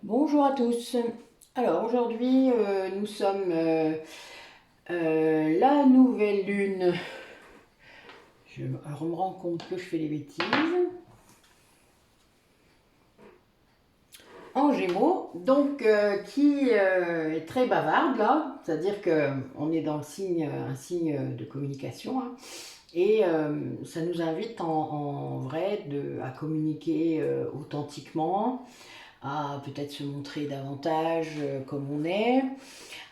Bonjour à tous. Alors aujourd'hui, nous sommes la nouvelle lune. Alors on me rend compte que je fais des bêtises. En Gémeaux, donc qui est très bavarde là, c'est-à-dire que on est dans le signe, un signe de communication, hein, et ça nous invite en vrai à communiquer authentiquement, à peut-être se montrer davantage comme on est,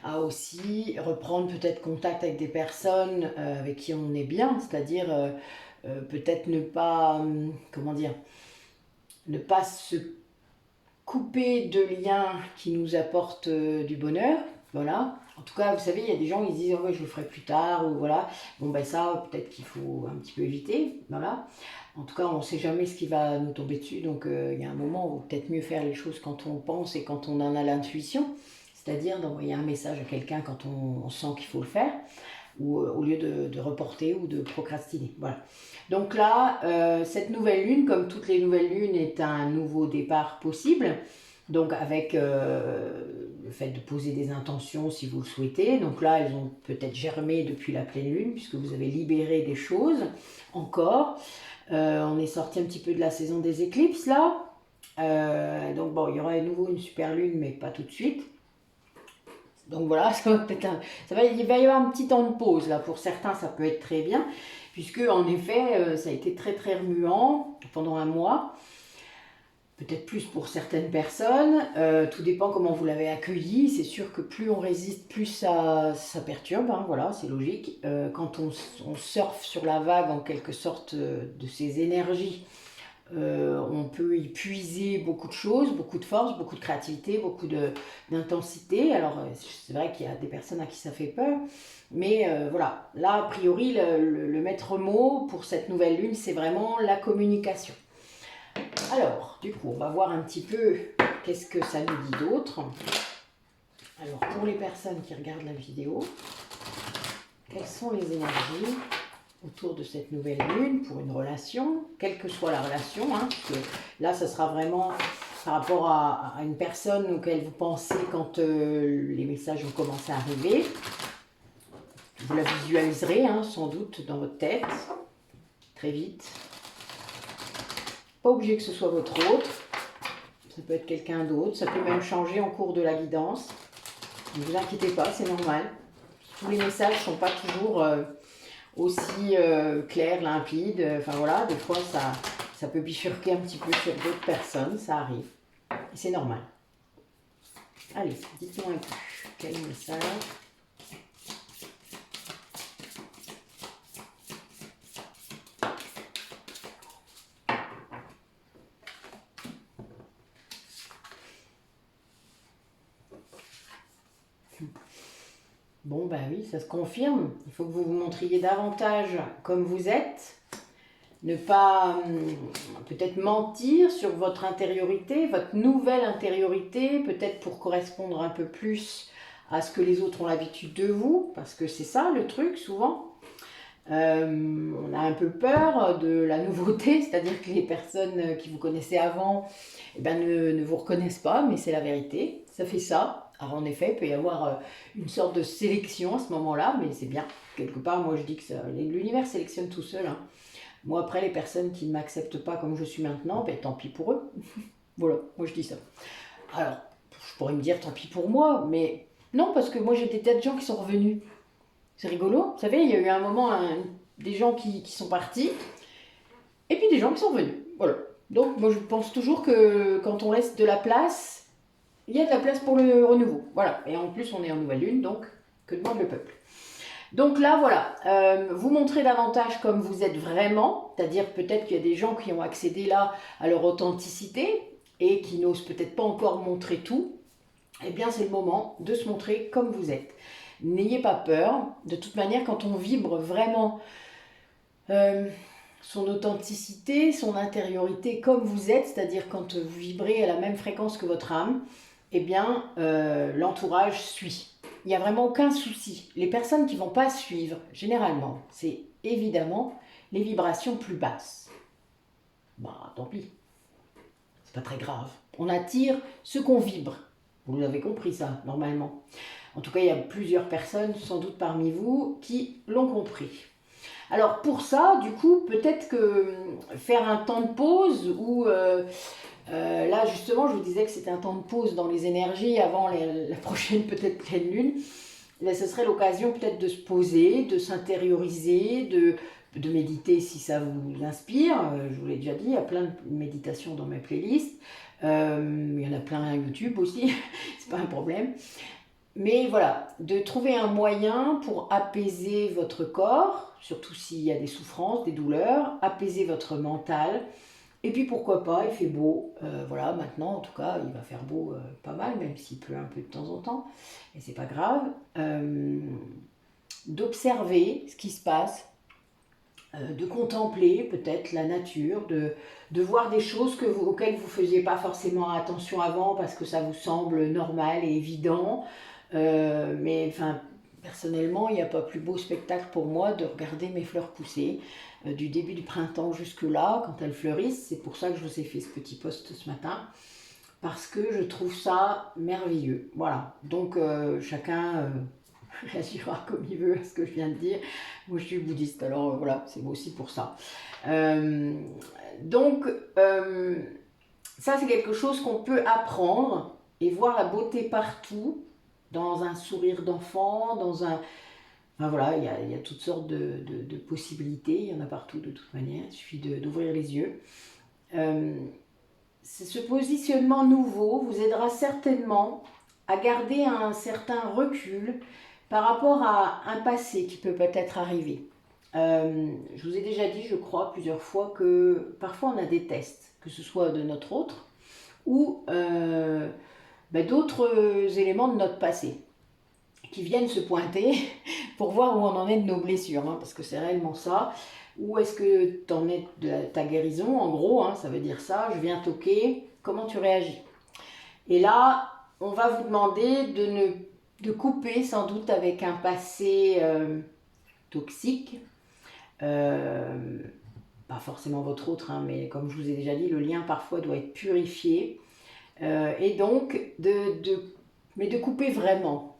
à aussi reprendre peut-être contact avec des personnes avec qui on est bien, c'est-à-dire peut-être ne pas, comment dire, ne pas se couper de liens qui nous apportent du bonheur, voilà. En tout cas, vous savez, il y a des gens qui disent oh, ouais, je le ferai plus tard, ou voilà. Bon, ben ça, peut-être qu'il faut un petit peu éviter, voilà. En tout cas, on ne sait jamais ce qui va nous tomber dessus, donc il y a un moment où peut-être mieux faire les choses quand on pense et quand on en a l'intuition, c'est-à-dire d'envoyer un message à quelqu'un quand on sent qu'il faut le faire, ou au lieu de reporter ou de procrastiner. Voilà. Donc là, cette nouvelle lune, comme toutes les nouvelles lunes, est un nouveau départ possible. Donc avec le fait de poser des intentions si vous le souhaitez. Donc là, elles ont peut-être germé depuis la pleine lune, puisque vous avez libéré des choses encore. On est sorti un petit peu de la saison des éclipses là. Donc bon, il y aura à nouveau une super lune, mais pas tout de suite. Donc voilà, il va y avoir un petit temps de pause là. Pour certains, ça peut être très bien, puisque en effet, ça a été très très remuant pendant un mois. Peut-être plus pour certaines personnes. Tout dépend comment vous l'avez accueilli. C'est sûr que plus on résiste, plus ça perturbe. Hein, voilà, c'est logique. Quand on surfe sur la vague en quelque sorte de ces énergies, on peut y puiser beaucoup de choses, beaucoup de force, beaucoup de créativité, beaucoup d'intensité. Alors, c'est vrai qu'il y a des personnes à qui ça fait peur, mais voilà. Là, a priori, le maître mot pour cette nouvelle lune, c'est vraiment la communication. Alors, du coup, on va voir un petit peu qu'est-ce que ça nous dit d'autre. Alors, pour les personnes qui regardent la vidéo, quelles sont les énergies autour de cette nouvelle lune pour une relation, quelle que soit la relation, hein, parce que là, ça sera vraiment par rapport à une personne auquel vous pensez quand les messages vont commencer à arriver. Vous la visualiserez hein, sans doute dans votre tête, très vite. Pas obligé que ce soit votre autre, ça peut être quelqu'un d'autre, ça peut même changer en cours de la guidance. Ne vous inquiétez pas, c'est normal. Tous les messages ne sont pas toujours aussi clairs, limpides. Enfin voilà, des fois ça peut bifurquer un petit peu sur d'autres personnes, ça arrive. Et c'est normal. Allez, dites-moi un peu, quel message? Bon, ben oui, ça se confirme. Il faut que vous vous montriez davantage comme vous êtes. Ne pas peut-être mentir sur votre intériorité, votre nouvelle intériorité, peut-être pour correspondre un peu plus à ce que les autres ont l'habitude de vous, parce que c'est ça le truc souvent. On a un peu peur de la nouveauté, c'est-à-dire que les personnes qui vous connaissaient avant eh ben, ne vous reconnaissent pas, mais c'est la vérité, ça fait ça. Alors en effet, il peut y avoir une sorte de sélection à ce moment-là, mais c'est bien. Quelque part, moi je dis que l'univers sélectionne tout seul. Hein. Moi après, les personnes qui ne m'acceptent pas comme je suis maintenant, ben, tant pis pour eux. Voilà, moi je dis ça. Alors, je pourrais me dire tant pis pour moi, mais non, parce que moi j'ai des tas de gens qui sont revenus. C'est rigolo. Vous savez, il y a eu un moment des gens qui sont partis et puis des gens qui sont venus. Voilà. Donc moi je pense toujours que quand on laisse de la place, il y a de la place pour le renouveau. Voilà. Et en plus on est en nouvelle lune, donc que demande le peuple? Donc là voilà, vous montrez davantage comme vous êtes vraiment, c'est-à-dire peut-être qu'il y a des gens qui ont accédé là à leur authenticité et qui n'osent peut-être pas encore montrer tout. Eh bien c'est le moment de se montrer comme vous êtes. N'ayez pas peur. De toute manière, quand on vibre vraiment euh, son authenticité, son intériorité comme vous êtes, c'est-à-dire quand vous vibrez à la même fréquence que votre âme, eh bien, l'entourage suit. Il n'y a vraiment aucun souci. Les personnes qui ne vont pas suivre, généralement, c'est évidemment les vibrations plus basses. Bah, tant pis. C'est pas très grave. On attire ce qu'on vibre. Vous l'avez compris ça, normalement. En tout cas, il y a plusieurs personnes, sans doute parmi vous, qui l'ont compris. Alors pour ça, du coup, peut-être que faire un temps de pause où... là, justement, je vous disais que c'était un temps de pause dans les énergies avant la prochaine peut-être pleine lune. Là, ce serait l'occasion peut-être de se poser, de s'intérioriser, de méditer si ça vous inspire. Je vous l'ai déjà dit, il y a plein de méditations dans mes playlists. Il y en a plein à YouTube aussi, c'est pas un problème. Mais voilà, de trouver un moyen pour apaiser votre corps, surtout s'il y a des souffrances, des douleurs, apaiser votre mental. Et puis pourquoi pas, il fait beau, voilà, maintenant en tout cas, il va faire beau pas mal, même s'il pleut un peu de temps en temps, et c'est pas grave. D'observer ce qui se passe, de contempler peut-être la nature, de voir des choses auxquelles vous ne faisiez pas forcément attention avant parce que ça vous semble normal et évident. Mais enfin, personnellement, il n'y a pas plus beau spectacle pour moi de regarder mes fleurs pousser du début du printemps jusque là, quand elles fleurissent. C'est pour ça que je vous ai fait ce petit post ce matin, parce que je trouve ça merveilleux. Voilà, donc chacun réagira comme il veut à ce que je viens de dire. Moi, je suis bouddhiste, alors voilà, c'est aussi pour ça. Donc, ça, c'est quelque chose qu'on peut apprendre et voir la beauté partout, dans un sourire d'enfant, dans un... Enfin voilà, il y a toutes sortes de possibilités, il y en a partout de toute manière, il suffit d'ouvrir les yeux. Ce positionnement nouveau vous aidera certainement à garder un certain recul par rapport à un passé qui peut peut-être arriver. Je vous ai déjà dit, je crois, plusieurs fois que parfois on a des tests, que ce soit de notre autre ou d'autres éléments de notre passé qui viennent se pointer pour voir où on en est de nos blessures, hein, parce que c'est réellement ça. Où est-ce que tu en es de ta guérison, en gros, hein, ça veut dire ça, je viens toquer, comment tu réagis. Et là, on va vous demander de couper sans doute avec un passé toxique, pas forcément votre autre, hein, mais comme je vous ai déjà dit, le lien parfois doit être purifié, et donc mais de couper vraiment.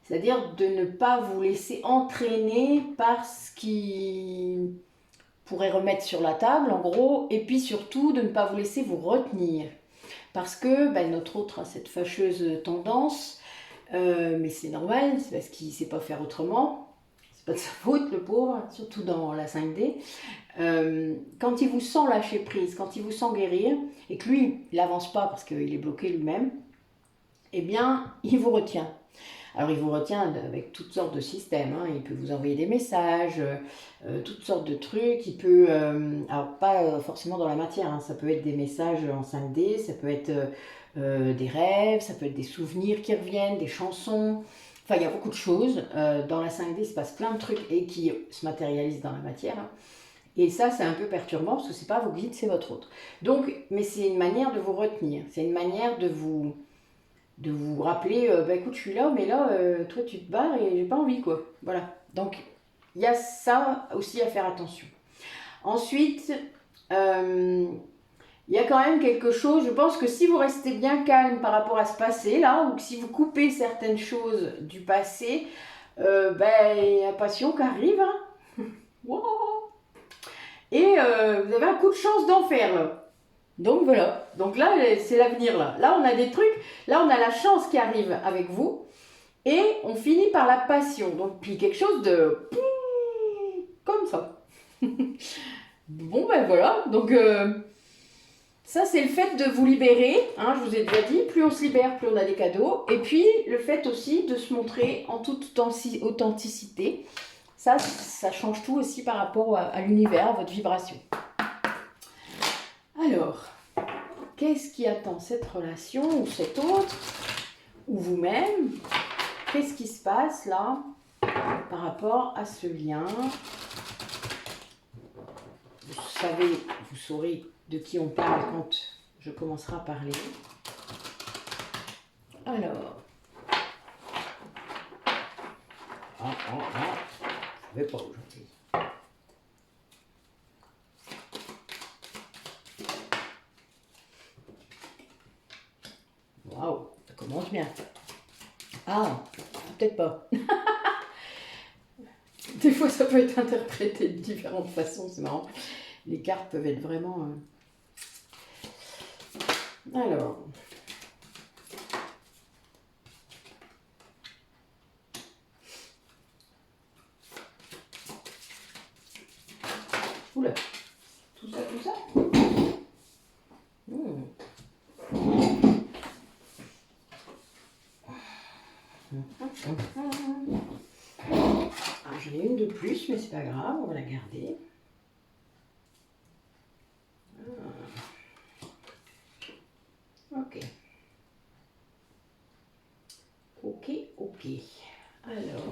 C'est-à-dire de ne pas vous laisser entraîner par ce qui pourrait remettre sur la table, en gros, et puis surtout de ne pas vous laisser vous retenir. Parce que notre autre a cette fâcheuse tendance, mais c'est normal, c'est parce qu'il ne sait pas faire autrement. C'est pas de sa faute, le pauvre, surtout dans la 5D. Quand il vous sent lâcher prise, quand il vous sent guérir, et que lui, il n'avance pas parce qu'il est bloqué lui-même, eh bien, il vous retient. Alors, il vous retient avec toutes sortes de systèmes, hein. Il peut vous envoyer des messages, toutes sortes de trucs. Il peut, alors pas forcément dans la matière, hein. Ça peut être des messages en 5D, ça peut être des rêves, ça peut être des souvenirs qui reviennent, des chansons. Enfin, il y a beaucoup de choses. Dans la 5D, il se passe plein de trucs et qui se matérialisent dans la matière, hein. Et ça, c'est un peu perturbant parce que c'est pas vos guides, c'est votre autre. Donc, mais c'est une manière de vous retenir, c'est une manière de vous rappeler, écoute, je suis là, mais là, toi, tu te barres et j'ai pas envie, quoi. Voilà. Donc, il y a ça aussi à faire attention. Ensuite, il y a quand même quelque chose, je pense que si vous restez bien calme par rapport à ce passé, là, ou que si vous coupez certaines choses du passé, il y a passion qui arrive, hein. Wow. Et vous avez un coup de chance d'enfer, là. Donc voilà, donc là c'est l'avenir là. Là on a des trucs, là on a la chance qui arrive avec vous et on finit par la passion. Donc puis quelque chose de comme ça. Bon voilà, donc ça c'est le fait de vous libérer, hein, je vous ai déjà dit, plus on se libère, plus on a des cadeaux. Et puis le fait aussi de se montrer en toute authenticité. Ça change tout aussi par rapport à l'univers, à votre vibration. Alors, qu'est-ce qui attend cette relation ou cet autre, ou vous-même? Qu'est-ce qui se passe là par rapport à ce lien? Vous saurez de qui on parle quand je commencerai à parler. Alors, je ne vais pas aujourd'hui. Waouh, ça commence bien. Ah, peut-être pas. Des fois, ça peut être interprété de différentes façons, c'est marrant. Les cartes peuvent être vraiment... Alors... Oula, tout ça, tout ça. Ah, j'en ai une de plus, mais c'est pas grave, on va la garder. Ok. Ok, ok. Alors...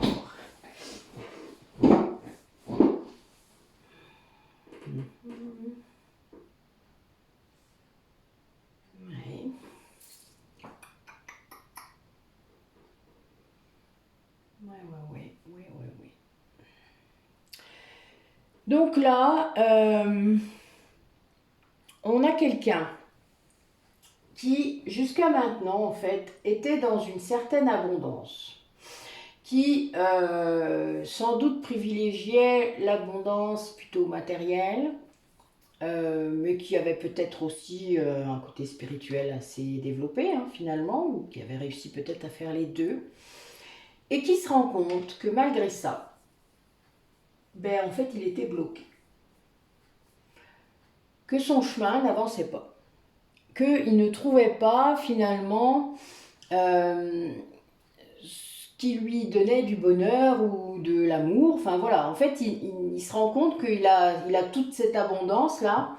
Ouais. Ouais. Donc là, on a quelqu'un qui, jusqu'à maintenant, en fait, était dans une certaine abondance, qui sans doute privilégiait l'abondance plutôt matérielle, mais qui avait peut-être aussi un côté spirituel assez développé, hein, finalement, ou qui avait réussi peut-être à faire les deux, et qui se rend compte que malgré ça, ben, en fait, il était bloqué, que son chemin n'avançait pas, qu'il ne trouvait pas finalement ce qui lui donnait du bonheur ou de l'amour. Enfin voilà, en fait, il se rend compte qu'il a toute cette abondance-là,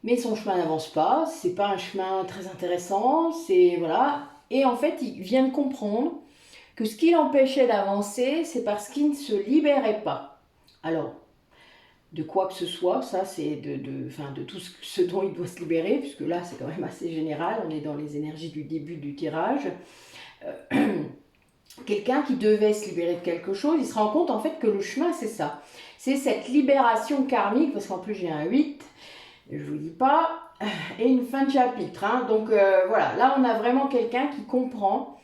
mais son chemin n'avance pas, c'est pas un chemin très intéressant, c'est voilà. Et en fait, il vient de comprendre que ce qui l'empêchait d'avancer, c'est parce qu'il ne se libérait pas. Alors, de quoi que ce soit, ça c'est de tout ce dont il doit se libérer, puisque là c'est quand même assez général, on est dans les énergies du début du tirage. Quelqu'un qui devait se libérer de quelque chose, il se rend compte en fait que le chemin c'est ça. C'est cette libération karmique, parce qu'en plus j'ai un 8, je vous dis pas, et une fin de chapitre. Hein. Donc voilà, là on a vraiment quelqu'un qui comprend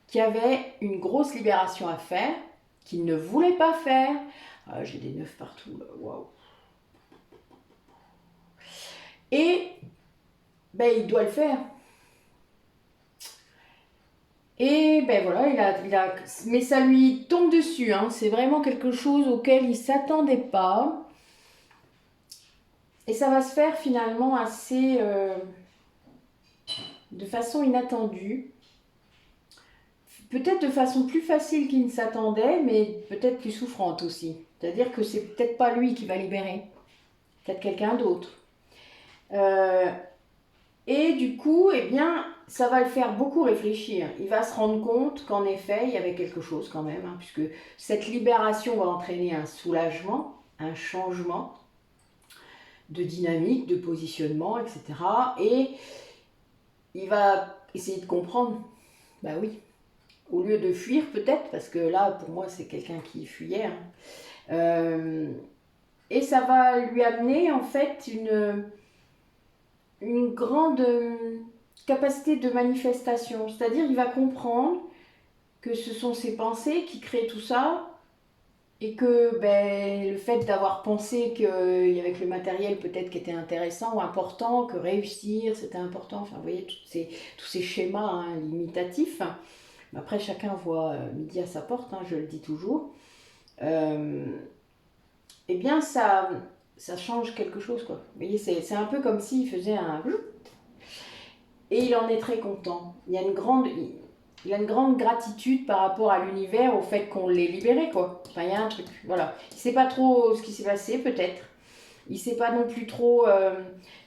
qu'il y avait une grosse libération à faire, qu'il ne voulait pas faire. J'ai des 9 partout, waouh. Et ben, il doit le faire. Et ben voilà, mais ça lui tombe dessus, hein. C'est vraiment quelque chose auquel il ne s'attendait pas. Et ça va se faire finalement assez de façon inattendue. Peut-être de façon plus facile qu'il ne s'attendait, mais peut-être plus souffrante aussi. C'est-à-dire que c'est peut-être pas lui qui va libérer, peut-être quelqu'un d'autre. Et du coup, eh bien, ça va le faire beaucoup réfléchir. Il va se rendre compte qu'en effet, il y avait quelque chose quand même, hein, puisque cette libération va entraîner un soulagement, un changement de dynamique, de positionnement, etc. Et il va essayer de comprendre, bah oui, au lieu de fuir peut-être, parce que là, pour moi, c'est quelqu'un qui fuyait. Hein. Et ça va lui amener en fait une grande capacité de manifestation. C'est-à-dire, il va comprendre que ce sont ses pensées qui créent tout ça et que ben, le fait d'avoir pensé qu'avec le matériel peut-être qui était intéressant ou important, que réussir c'était important, enfin vous voyez tous ces schémas hein, limitatifs. Après chacun voit midi à sa porte, hein, je le dis toujours. Eh bien ça change quelque chose quoi. Vous voyez c'est un peu comme s'il faisait un... Et il en est très content. Il a une grande gratitude par rapport à l'univers, au fait qu'on l'ait libéré, quoi. Enfin, il y a un truc, voilà. Il ne sait pas trop ce qui s'est passé, peut-être. Il ne sait pas non plus trop...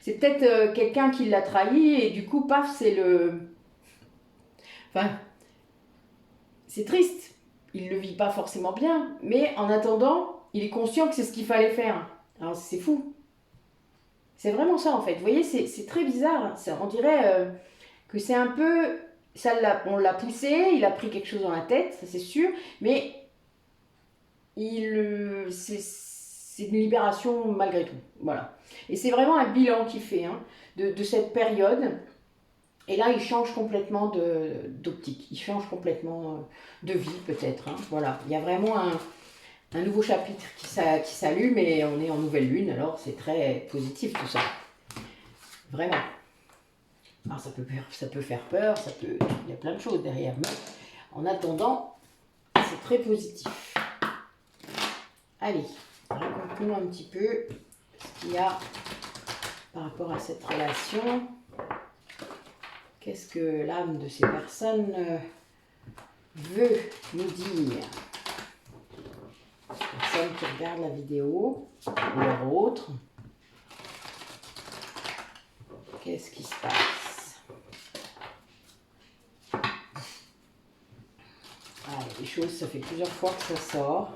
c'est peut-être quelqu'un qui l'a trahi, et du coup, paf, c'est le... Enfin, c'est triste. Il ne le vit pas forcément bien, mais en attendant, il est conscient que c'est ce qu'il fallait faire. Alors, c'est fou. C'est vraiment ça, en fait. Vous voyez, c'est très bizarre. On dirait... que c'est un peu, on l'a poussé, il a pris quelque chose dans la tête, ça c'est sûr, mais c'est une libération malgré tout, voilà. Et c'est vraiment un bilan qu'il fait hein, de cette période. Et là, il change complètement d'optique, il change complètement de vie peut-être. Hein. Voilà, il y a vraiment un nouveau chapitre qui s'allume et on est en nouvelle lune, alors c'est très positif tout ça. Vraiment. Alors ça peut faire peur, il y a plein de choses derrière, mais en attendant, c'est très positif. Allez, raconte-nous un petit peu ce qu'il y a par rapport à cette relation. Qu'est-ce que l'âme de ces personnes veut nous dire? Personnes qui regardent la vidéo ou leur autre. Qu'est-ce qui se passe? Ah, les choses, ça fait plusieurs fois que ça sort.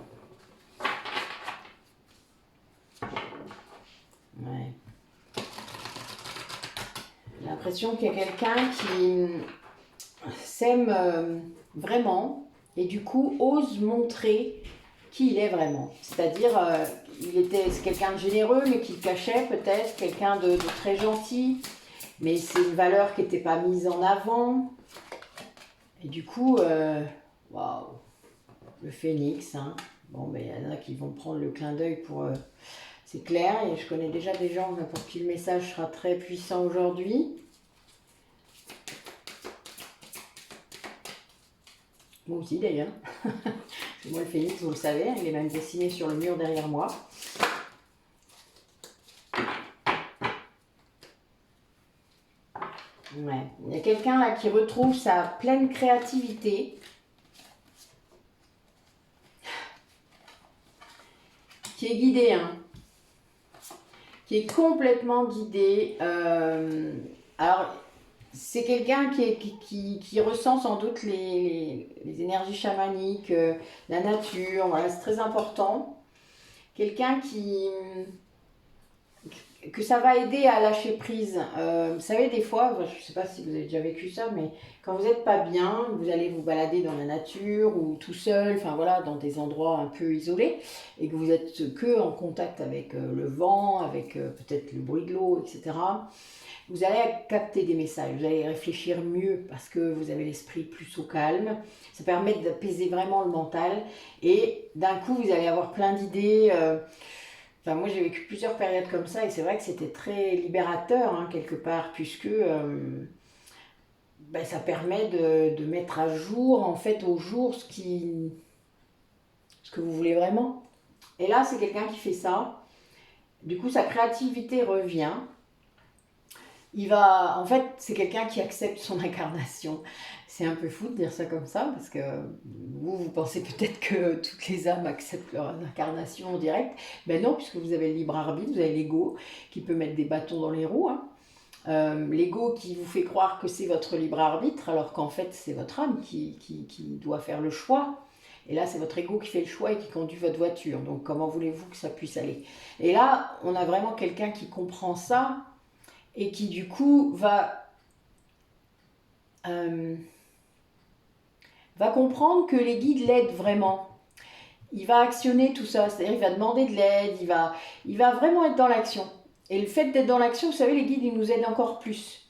Ouais. J'ai l'impression qu'il y a quelqu'un qui s'aime vraiment et du coup ose montrer qui il est vraiment. C'est-à-dire, c'est quelqu'un de généreux mais qui le cachait peut-être, quelqu'un de très gentil, mais c'est une valeur qui n'était pas mise en avant. Et du coup, waouh, le phénix, hein. Bon, ben, il y en a qui vont prendre le clin d'œil pour... c'est clair, et je connais déjà des gens pour qui le message sera très puissant aujourd'hui. Moi aussi d'ailleurs. Moi le phénix, vous le savez, il est même dessiné sur le mur derrière moi. Ouais. Il y a quelqu'un là qui retrouve sa pleine créativité. Qui est guidé, hein. Qui est complètement guidé. Alors, c'est quelqu'un qui ressent sans doute les énergies chamaniques, la nature, voilà, c'est très important. Quelqu'un que ça va aider à lâcher prise. Vous savez, des fois, je ne sais pas si vous avez déjà vécu ça, mais quand vous n'êtes pas bien, vous allez vous balader dans la nature ou tout seul, enfin voilà, dans des endroits un peu isolés, et que vous êtes que en contact avec le vent, avec peut-être le bruit de l'eau, etc. Vous allez capter des messages, vous allez réfléchir mieux parce que vous avez l'esprit plus au calme. Ça permet d'apaiser vraiment le mental et d'un coup, vous allez avoir plein d'idées. Enfin, moi, j'ai vécu plusieurs périodes comme ça et c'est vrai que c'était très libérateur, hein, quelque part, puisque ben, ça permet de mettre à jour, en fait, au jour ce que vous voulez vraiment. Et là, c'est quelqu'un qui fait ça. Du coup, sa créativité revient. En fait, c'est quelqu'un qui accepte son incarnation. C'est un peu fou de dire ça comme ça, parce que vous pensez peut-être que toutes les âmes acceptent leur incarnation en direct. Ben non, puisque vous avez le libre arbitre, vous avez l'ego qui peut mettre des bâtons dans les roues. Hein. L'ego qui vous fait croire que c'est votre libre arbitre, alors qu'en fait, c'est votre âme qui doit faire le choix. Et là, c'est votre ego qui fait le choix et qui conduit votre voiture. Donc, comment voulez-vous que ça puisse aller? Et là, on a vraiment quelqu'un qui comprend ça et qui du coup va comprendre que les guides l'aident vraiment. Il va actionner tout ça, c'est-à-dire il va demander de l'aide, il va vraiment être dans l'action. Et le fait d'être dans l'action, vous savez, les guides, ils nous aident encore plus.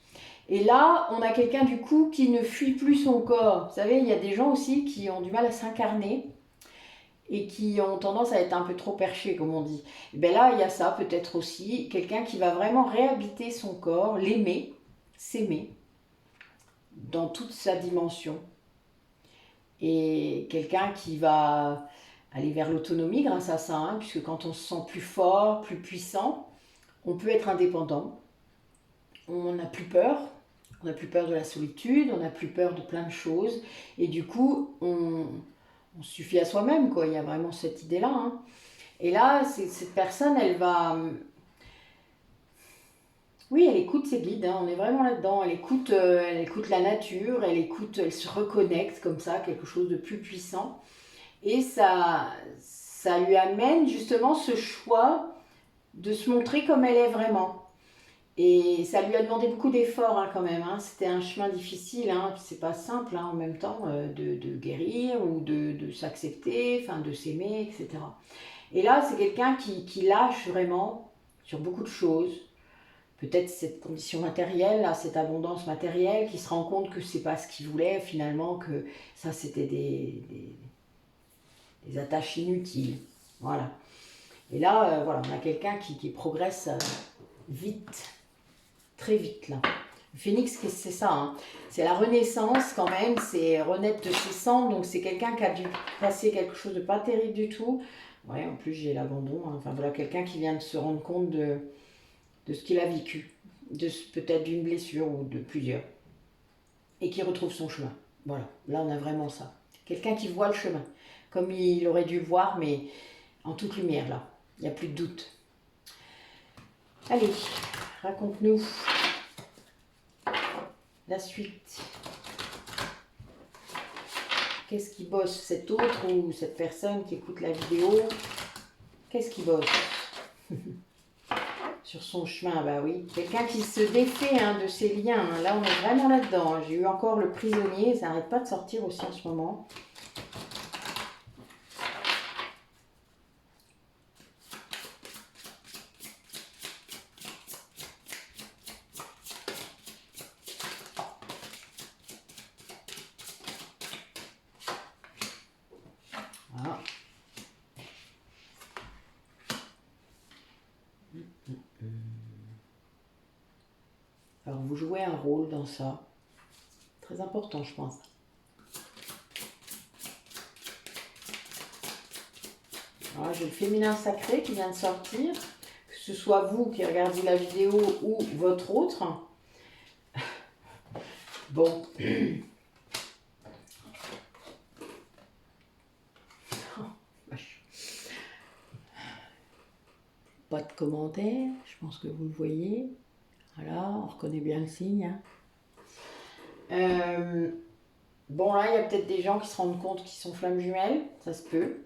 Et là, on a quelqu'un du coup qui ne fuit plus son corps. Vous savez, il y a des gens aussi qui ont du mal à s'incarner et qui ont tendance à être un peu trop perchés, comme on dit. Et bien là, il y a ça peut-être aussi, quelqu'un qui va vraiment réhabiter son corps, l'aimer, s'aimer, dans toute sa dimension. Et quelqu'un qui va aller vers l'autonomie grâce à ça, hein, puisque quand on se sent plus fort, plus puissant, on peut être indépendant. On n'a plus peur. On n'a plus peur de la solitude, on n'a plus peur de plein de choses. Et du coup, on suffit à soi-même, quoi. Il y a vraiment cette idée-là. Hein. Et là, cette personne, elle va... Oui, elle écoute ses guides, hein, on est vraiment là-dedans. Elle écoute la nature, elle se reconnecte comme ça, quelque chose de plus puissant. Et ça lui amène justement ce choix de se montrer comme elle est vraiment. Et ça lui a demandé beaucoup d'efforts hein, quand même. Hein. C'était un chemin difficile, hein. C'est pas simple hein, en même temps de guérir ou de s'accepter, de s'aimer, etc. Et là, c'est quelqu'un qui lâche vraiment sur beaucoup de choses. peut-être cette condition matérielle, là, cette abondance matérielle, qui se rend compte que c'est pas ce qu'il voulait finalement, que ça c'était des attaches inutiles. Voilà. Et là, voilà, on a quelqu'un qui progresse vite, très vite là. Le phénix, c'est ça, hein. C'est la renaissance quand même, c'est renaître de ses cendres, donc c'est quelqu'un qui a dû passer quelque chose de pas terrible du tout. Ouais, en plus j'ai l'abandon, hein. Enfin voilà, quelqu'un qui vient de se rendre compte de ce qu'il a vécu, peut-être d'une blessure ou de plusieurs, et qui retrouve son chemin. Voilà, là on a vraiment ça. Quelqu'un qui voit le chemin, comme il aurait dû le voir, mais en toute lumière là, il n'y a plus de doute. Allez, raconte-nous la suite. Qu'est-ce qui bosse, cet autre ou cette personne qui écoute la vidéo? Qu'est-ce qui bosse sur son chemin? Bah oui, quelqu'un qui se défait de ses liens, hein. Là on est vraiment là-dedans, hein. J'ai eu encore le prisonnier, ça n'arrête pas de sortir aussi en ce moment. Voilà. Alors vous jouez un rôle dans ça, très important je pense. Voilà, j'ai le féminin sacré qui vient de sortir, que ce soit vous qui regardez la vidéo ou votre autre. Bon. Pas de commentaires, je pense que vous le voyez. Voilà, on reconnaît bien le signe, hein. Bon là, il y a peut-être des gens qui se rendent compte qu'ils sont flammes jumelles, ça se peut.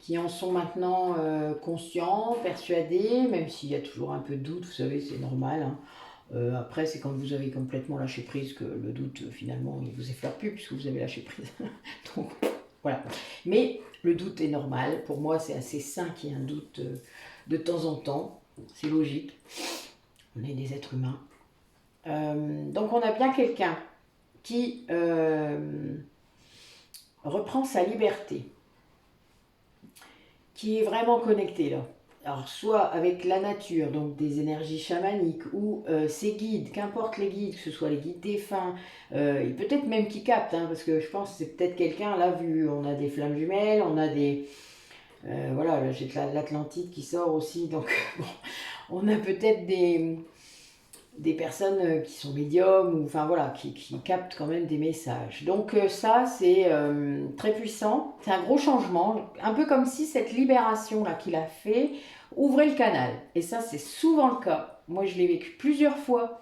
Qui en sont maintenant conscients, persuadés, même s'il y a toujours un peu de doute, vous savez, c'est normal, hein. Après, c'est quand vous avez complètement lâché prise que le doute, finalement, il vous effleure plus puisque vous avez lâché prise. Donc, voilà. Mais le doute est normal. Pour moi, c'est assez sain qu'il y ait un doute de temps en temps. C'est logique. On est des êtres humains. Donc, on a bien quelqu'un qui reprend sa liberté, qui est vraiment connecté là. Alors soit avec la nature, donc des énergies chamaniques, ou ses guides, qu'importe les guides, que ce soit les guides défunts, et peut-être même qui captent, hein, parce que je pense que c'est peut-être quelqu'un, là, vu, on a des flammes jumelles, on a des... voilà, là, j'ai l'Atlantide qui sort aussi, donc bon, on a peut-être des personnes qui sont médiums, ou enfin voilà, qui captent quand même des messages. Donc ça, c'est très puissant, c'est un gros changement, un peu comme si cette libération-là qu'il a fait ouvrait le canal. Et ça, c'est souvent le cas. Moi, je l'ai vécu plusieurs fois.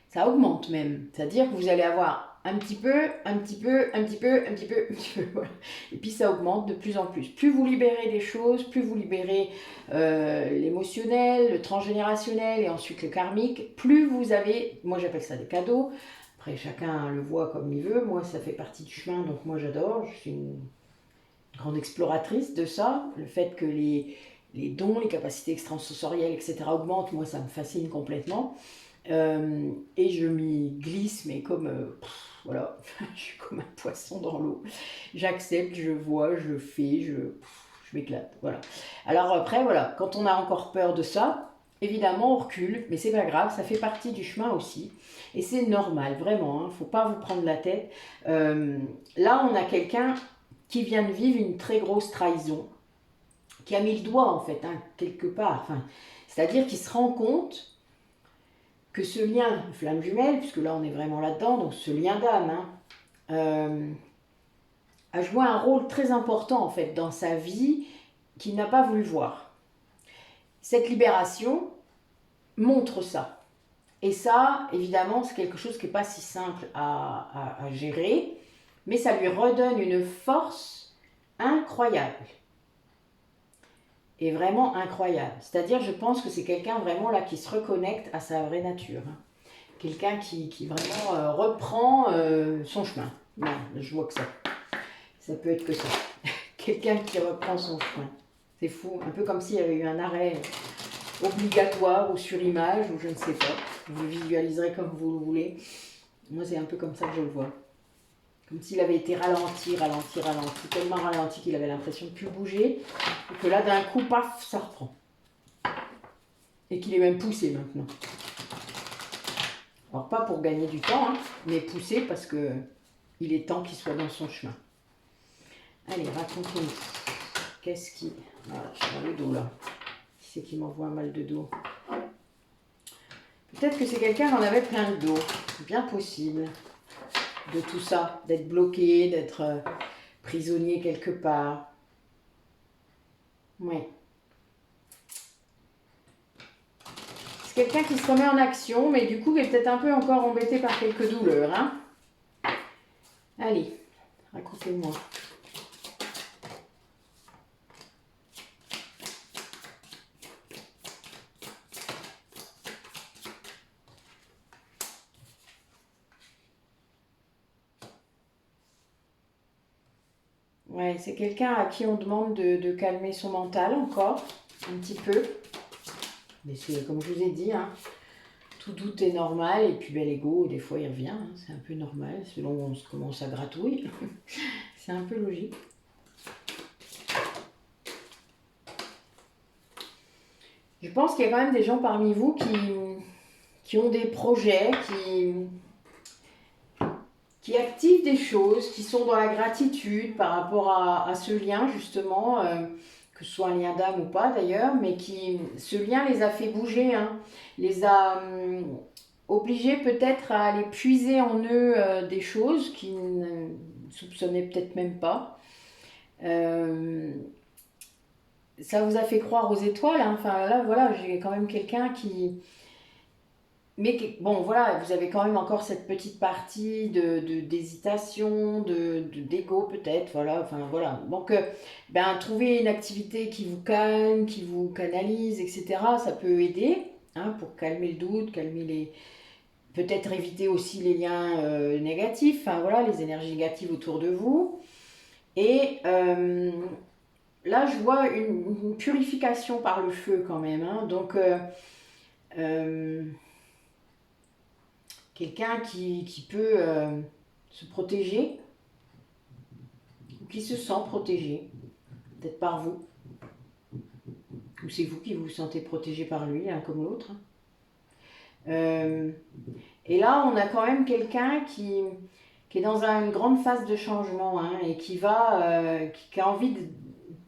Ça augmente même. C'est-à-dire que vous allez avoir un petit peu, un petit peu, un petit peu, un petit peu, un petit peu, voilà. Et puis ça augmente de plus en plus. Plus vous libérez des choses, plus vous libérez l'émotionnel, le transgénérationnel et ensuite le karmique, plus vous avez, moi j'appelle ça des cadeaux. Après, chacun le voit comme il veut. Moi, ça fait partie du chemin, donc moi j'adore. Je suis une grande exploratrice de ça. Le fait que les dons, les capacités extrasensorielles, etc. augmentent, moi ça me fascine complètement. Et je m'y glisse, mais comme, voilà, je suis comme un poisson dans l'eau. J'accepte, je vois, je fais, je m'éclate, voilà. Alors après, voilà, quand on a encore peur de ça, évidemment on recule, mais c'est pas grave, ça fait partie du chemin aussi. Et c'est normal, vraiment, hein, faut pas vous prendre la tête. Là, on a quelqu'un qui vient de vivre une très grosse trahison, qui a mis le doigt en fait, hein, quelque part. Enfin, c'est-à-dire qu'il se rend compte que ce lien, flamme jumelle, puisque là on est vraiment là-dedans, donc ce lien d'âme, hein, a joué un rôle très important en fait dans sa vie qu'il n'a pas voulu voir. Cette libération montre ça. Et ça, évidemment, c'est quelque chose qui n'est pas si simple à gérer, mais ça lui redonne une force incroyable. Et vraiment incroyable. C'est-à-dire, je pense que c'est quelqu'un vraiment là qui se reconnecte à sa vraie nature. Hein. Quelqu'un qui vraiment reprend son chemin. Voilà, je vois que ça peut être que ça. Quelqu'un qui reprend son chemin. C'est fou, un peu comme s'il y avait eu un arrêt obligatoire ou sur image, ou je ne sais pas. Vous le visualiserez comme vous le voulez. Moi, c'est un peu comme ça que je le vois. Comme s'il avait été ralenti, tellement ralenti qu'il avait l'impression de ne plus bouger, et que là, d'un coup, paf, ça reprend. Et qu'il est même poussé maintenant. Alors, pas pour gagner du temps, hein, mais poussé parce que il est temps qu'il soit dans son chemin. Allez, racontez-nous. Qu'est-ce qui... Voilà, je suis dans le dos, là. Qui c'est qui m'envoie un mal de dos? Peut-être que c'est quelqu'un qui en avait plein le dos. C'est bien possible. De tout ça. D'être bloqué, d'être prisonnier quelque part. Oui. C'est quelqu'un qui se remet en action, mais du coup, il est peut-être un peu encore embêté par quelques douleurs. Hein. Allez, racontez-moi. Ouais, c'est quelqu'un à qui on demande de calmer son mental encore, un petit peu. Mais c'est comme je vous ai dit, hein, tout doute est normal. Et puis l'ego, des fois, il revient. Hein, c'est un peu normal, selon comment ça gratouille. C'est un peu logique. Je pense qu'il y a quand même des gens parmi vous qui ont des projets, qui activent des choses, qui sont dans la gratitude par rapport à ce lien justement, que ce soit un lien d'âme ou pas d'ailleurs, mais ce lien les a fait bouger, hein, les a obligés peut-être à aller puiser en eux des choses qu'ils ne soupçonnaient peut-être même pas. Ça vous a fait croire aux étoiles, hein. Enfin là voilà, j'ai quand même quelqu'un qui... Mais bon, voilà, vous avez quand même encore cette petite partie d'hésitation, d'ego peut-être, voilà, enfin voilà. Donc, trouver une activité qui vous calme, qui vous canalise, etc., ça peut aider, hein, pour calmer le doute, calmer les... Peut-être éviter aussi les liens négatifs, enfin voilà, les énergies négatives autour de vous. Et là, je vois une purification par le feu quand même, hein, donc... quelqu'un qui peut se protéger, ou qui se sent protégé, peut-être par vous, ou c'est vous qui vous sentez protégé par lui, l'un comme l'autre. Et là, on a quand même quelqu'un qui est dans une grande phase de changement, hein, et qui a envie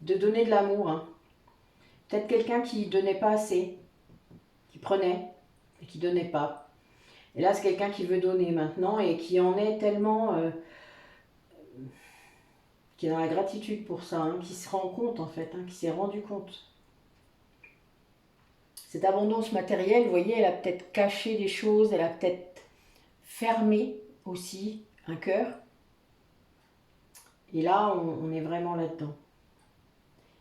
de donner de l'amour. Hein. Peut-être quelqu'un qui ne donnait pas assez, qui prenait et qui ne donnait pas. Et là, c'est quelqu'un qui veut donner maintenant et qui en est tellement... qui est dans la gratitude pour ça, hein, qui se rend compte en fait, hein, qui s'est rendu compte. Cette abondance matérielle, vous voyez, elle a peut-être caché des choses, elle a peut-être fermé aussi un cœur. Et là, on est vraiment là-dedans.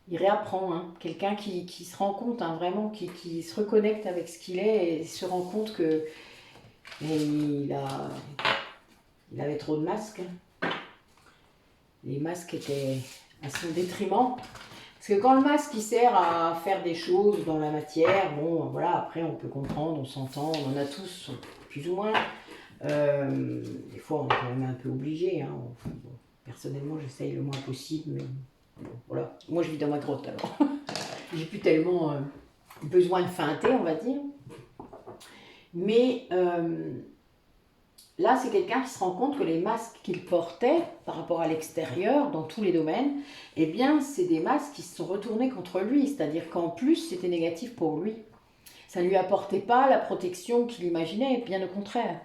Il réapprend, hein, quelqu'un qui se rend compte, hein, vraiment, qui se reconnecte avec ce qu'il est et se rend compte que il avait trop de masques. Les masques étaient à son détriment. Parce que quand le masque il sert à faire des choses dans la matière, bon voilà, après on peut comprendre, on s'entend, on en a tous, plus ou moins. Des fois on est quand même un peu obligé. Hein. Bon, personnellement j'essaye le moins possible, mais bon, voilà. Moi je vis dans ma grotte alors. J'ai plus tellement besoin de feinter, on va dire. Mais là, c'est quelqu'un qui se rend compte que les masques qu'il portait par rapport à l'extérieur, dans tous les domaines, eh bien, c'est des masques qui se sont retournés contre lui. C'est-à-dire qu'en plus, c'était négatif pour lui. Ça ne lui apportait pas la protection qu'il imaginait, bien au contraire.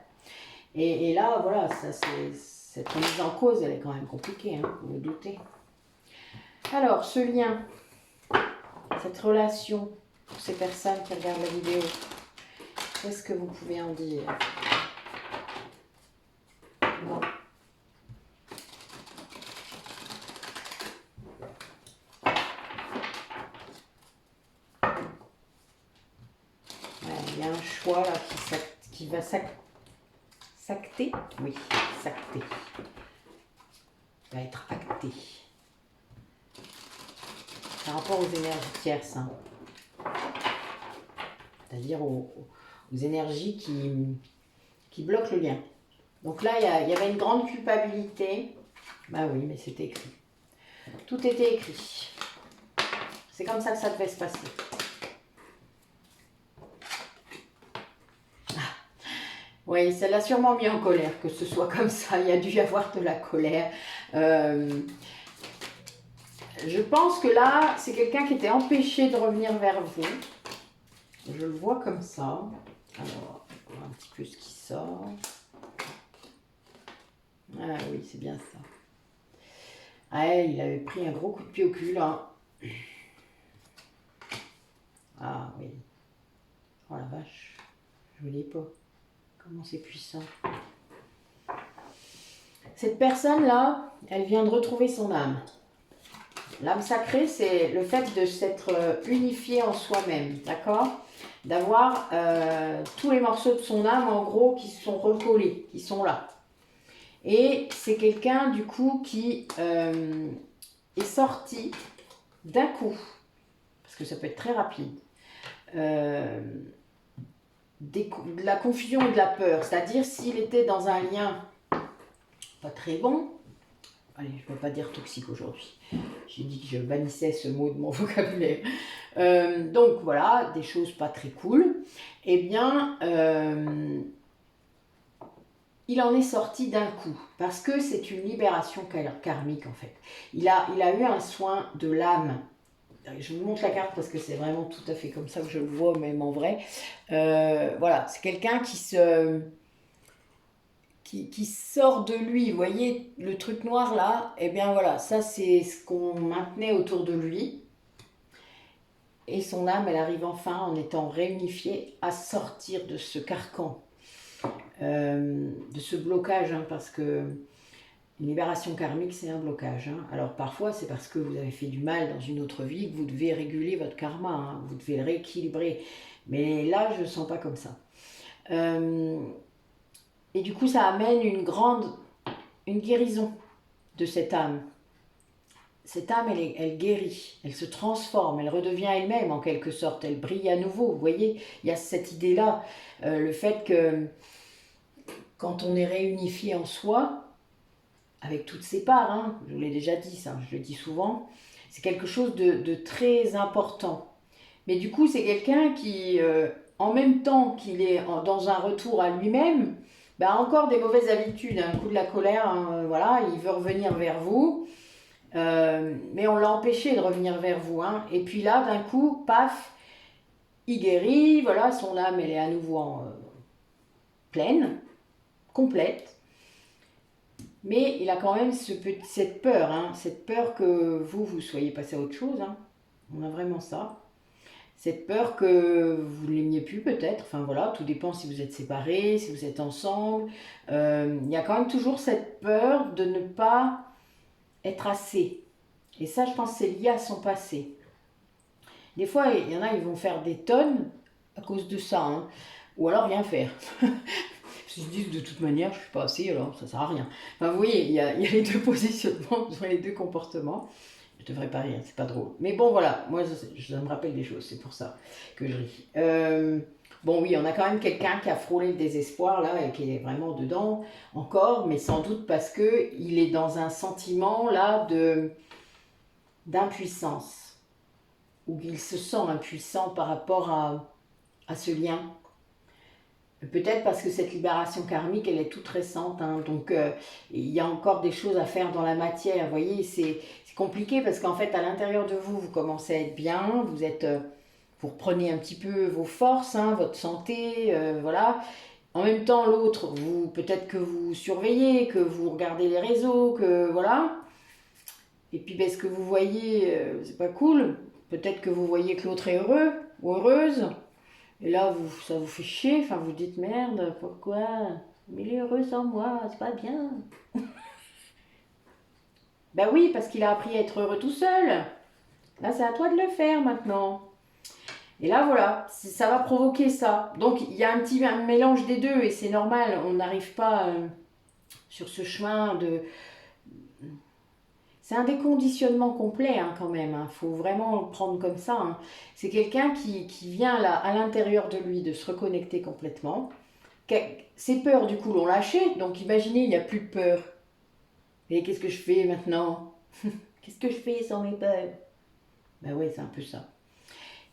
Et là, voilà, cette remise en cause, elle est quand même compliquée, hein, vous me doutez. Alors, ce lien, cette relation, pour ces personnes qui regardent la vidéo, qu'est-ce que vous pouvez en dire ? Bon. Il y a un choix là qui va s'acter. Oui, s'acter. Va être acté. Par rapport aux énergies tierces. Hein. c'est-à-dire aux énergies qui bloquent le lien. Donc là, il y avait une grande culpabilité. Bah oui, mais c'était écrit. Tout était écrit. C'est comme ça que ça devait se passer. Oui, ça l'a sûrement mis en colère que ce soit comme ça. Il y a dû y avoir de la colère. Je pense que là, c'est quelqu'un qui était empêché de revenir vers vous. Je le vois comme ça. Alors, on voit un petit peu ce qui sort. Ah oui, c'est bien ça. Ah, il avait pris un gros coup de pied au cul, là. Ah oui. Oh la vache. Je ne l'ai pas. Comment c'est puissant. Cette personne-là, elle vient de retrouver son âme. L'âme sacrée, c'est le fait de s'être unifié en soi-même, d'accord? D'avoir tous les morceaux de son âme, en gros, qui sont recollés, qui sont là. Et c'est quelqu'un, du coup, qui est sorti d'un coup, parce que ça peut être très rapide, de la confusion et de la peur. C'est-à-dire, s'il était dans un lien pas très bon, allez, je ne peux pas dire toxique aujourd'hui, j'ai dit que je bannissais ce mot de mon vocabulaire. Donc voilà, des choses pas très cool. Eh bien, il en est sorti d'un coup, parce que c'est une libération karmique en fait. Il a eu un soin de l'âme. Je vous montre la carte parce que c'est vraiment tout à fait comme ça que je le vois, même en vrai. Voilà, c'est quelqu'un qui sort de lui. Vous voyez, le truc noir là, eh bien voilà, ça c'est ce qu'on maintenait autour de lui. Et son âme, elle arrive enfin, en étant réunifiée, à sortir de ce carcan, de ce blocage, hein, parce que une libération karmique, c'est un blocage. Hein. Alors parfois, c'est parce que vous avez fait du mal dans une autre vie que vous devez réguler votre karma, hein, vous devez le rééquilibrer. Mais là, je ne le sens pas comme ça. Et du coup, ça amène une guérison de cette âme. Cette âme, elle guérit, elle se transforme, elle redevient elle-même en quelque sorte, elle brille à nouveau. Vous voyez, il y a cette idée-là, le fait que quand on est réunifié en soi, avec toutes ses parts, hein, je vous l'ai déjà dit, ça, je le dis souvent, c'est quelque chose de très important. Mais du coup, c'est quelqu'un qui, en même temps qu'il est dans un retour à lui-même, ben, a encore des mauvaises habitudes, un coup de la colère, hein, voilà, il veut revenir vers vous. Mais on l'a empêché de revenir vers vous. Hein. Et puis là, d'un coup, paf, il guérit, voilà, son âme, elle est à nouveau pleine, complète. Mais il a quand même cette peur, hein, cette peur que vous soyez passé à autre chose. Hein. On a vraiment ça. Cette peur que vous ne l'aimiez plus peut-être. Enfin voilà, tout dépend si vous êtes séparés, si vous êtes ensemble. Il y a quand même toujours cette peur de ne pas être assez. Et ça, je pense que c'est lié à son passé. Des fois, il y en a, ils vont faire des tonnes à cause de ça. Hein. Ou alors rien faire. Ils se disent de toute manière, je ne suis pas assez, alors ça ne sert à rien. Enfin, vous voyez, il y a les deux positionnements, les deux comportements. Je ne devrais pas rire, c'est pas drôle. Mais bon, voilà, moi, je me rappelle des choses, c'est pour ça que je ris. Bon, oui, on a quand même quelqu'un qui a frôlé le désespoir, là, et qui est vraiment dedans encore, mais sans doute parce qu'il est dans un sentiment, là, d'impuissance, où il se sent impuissant par rapport à ce lien. Peut-être parce que cette libération karmique, elle est toute récente, hein, donc il y a encore des choses à faire dans la matière. Vous voyez, c'est compliqué parce qu'en fait, à l'intérieur de vous, vous commencez à être bien, vous reprenez un petit peu vos forces, hein, votre santé, voilà. En même temps, l'autre, peut-être que vous surveillez, que vous regardez les réseaux, que voilà. Et puis, ben, ce que vous voyez, c'est pas cool. Peut-être que vous voyez que l'autre est heureux ou heureuse. Et là, ça vous fait chier, enfin vous dites merde, pourquoi? Mais il est heureux sans moi, c'est pas bien. Ben oui, parce qu'il a appris à être heureux tout seul. Là, c'est à toi de le faire maintenant. Et là, voilà, ça va provoquer ça. Donc, il y a un mélange des deux et c'est normal, on n'arrive pas sur ce chemin de... c'est un déconditionnement complet hein, quand même. Il faut vraiment le prendre comme ça. Hein. C'est quelqu'un qui vient là, à l'intérieur de lui de se reconnecter complètement. Ses peurs du coup l'ont lâché. Donc imaginez, il n'y a plus de peur. Et qu'est-ce que je fais maintenant? Qu'est-ce que je fais sans mes peurs? Ben ouais, c'est un peu ça.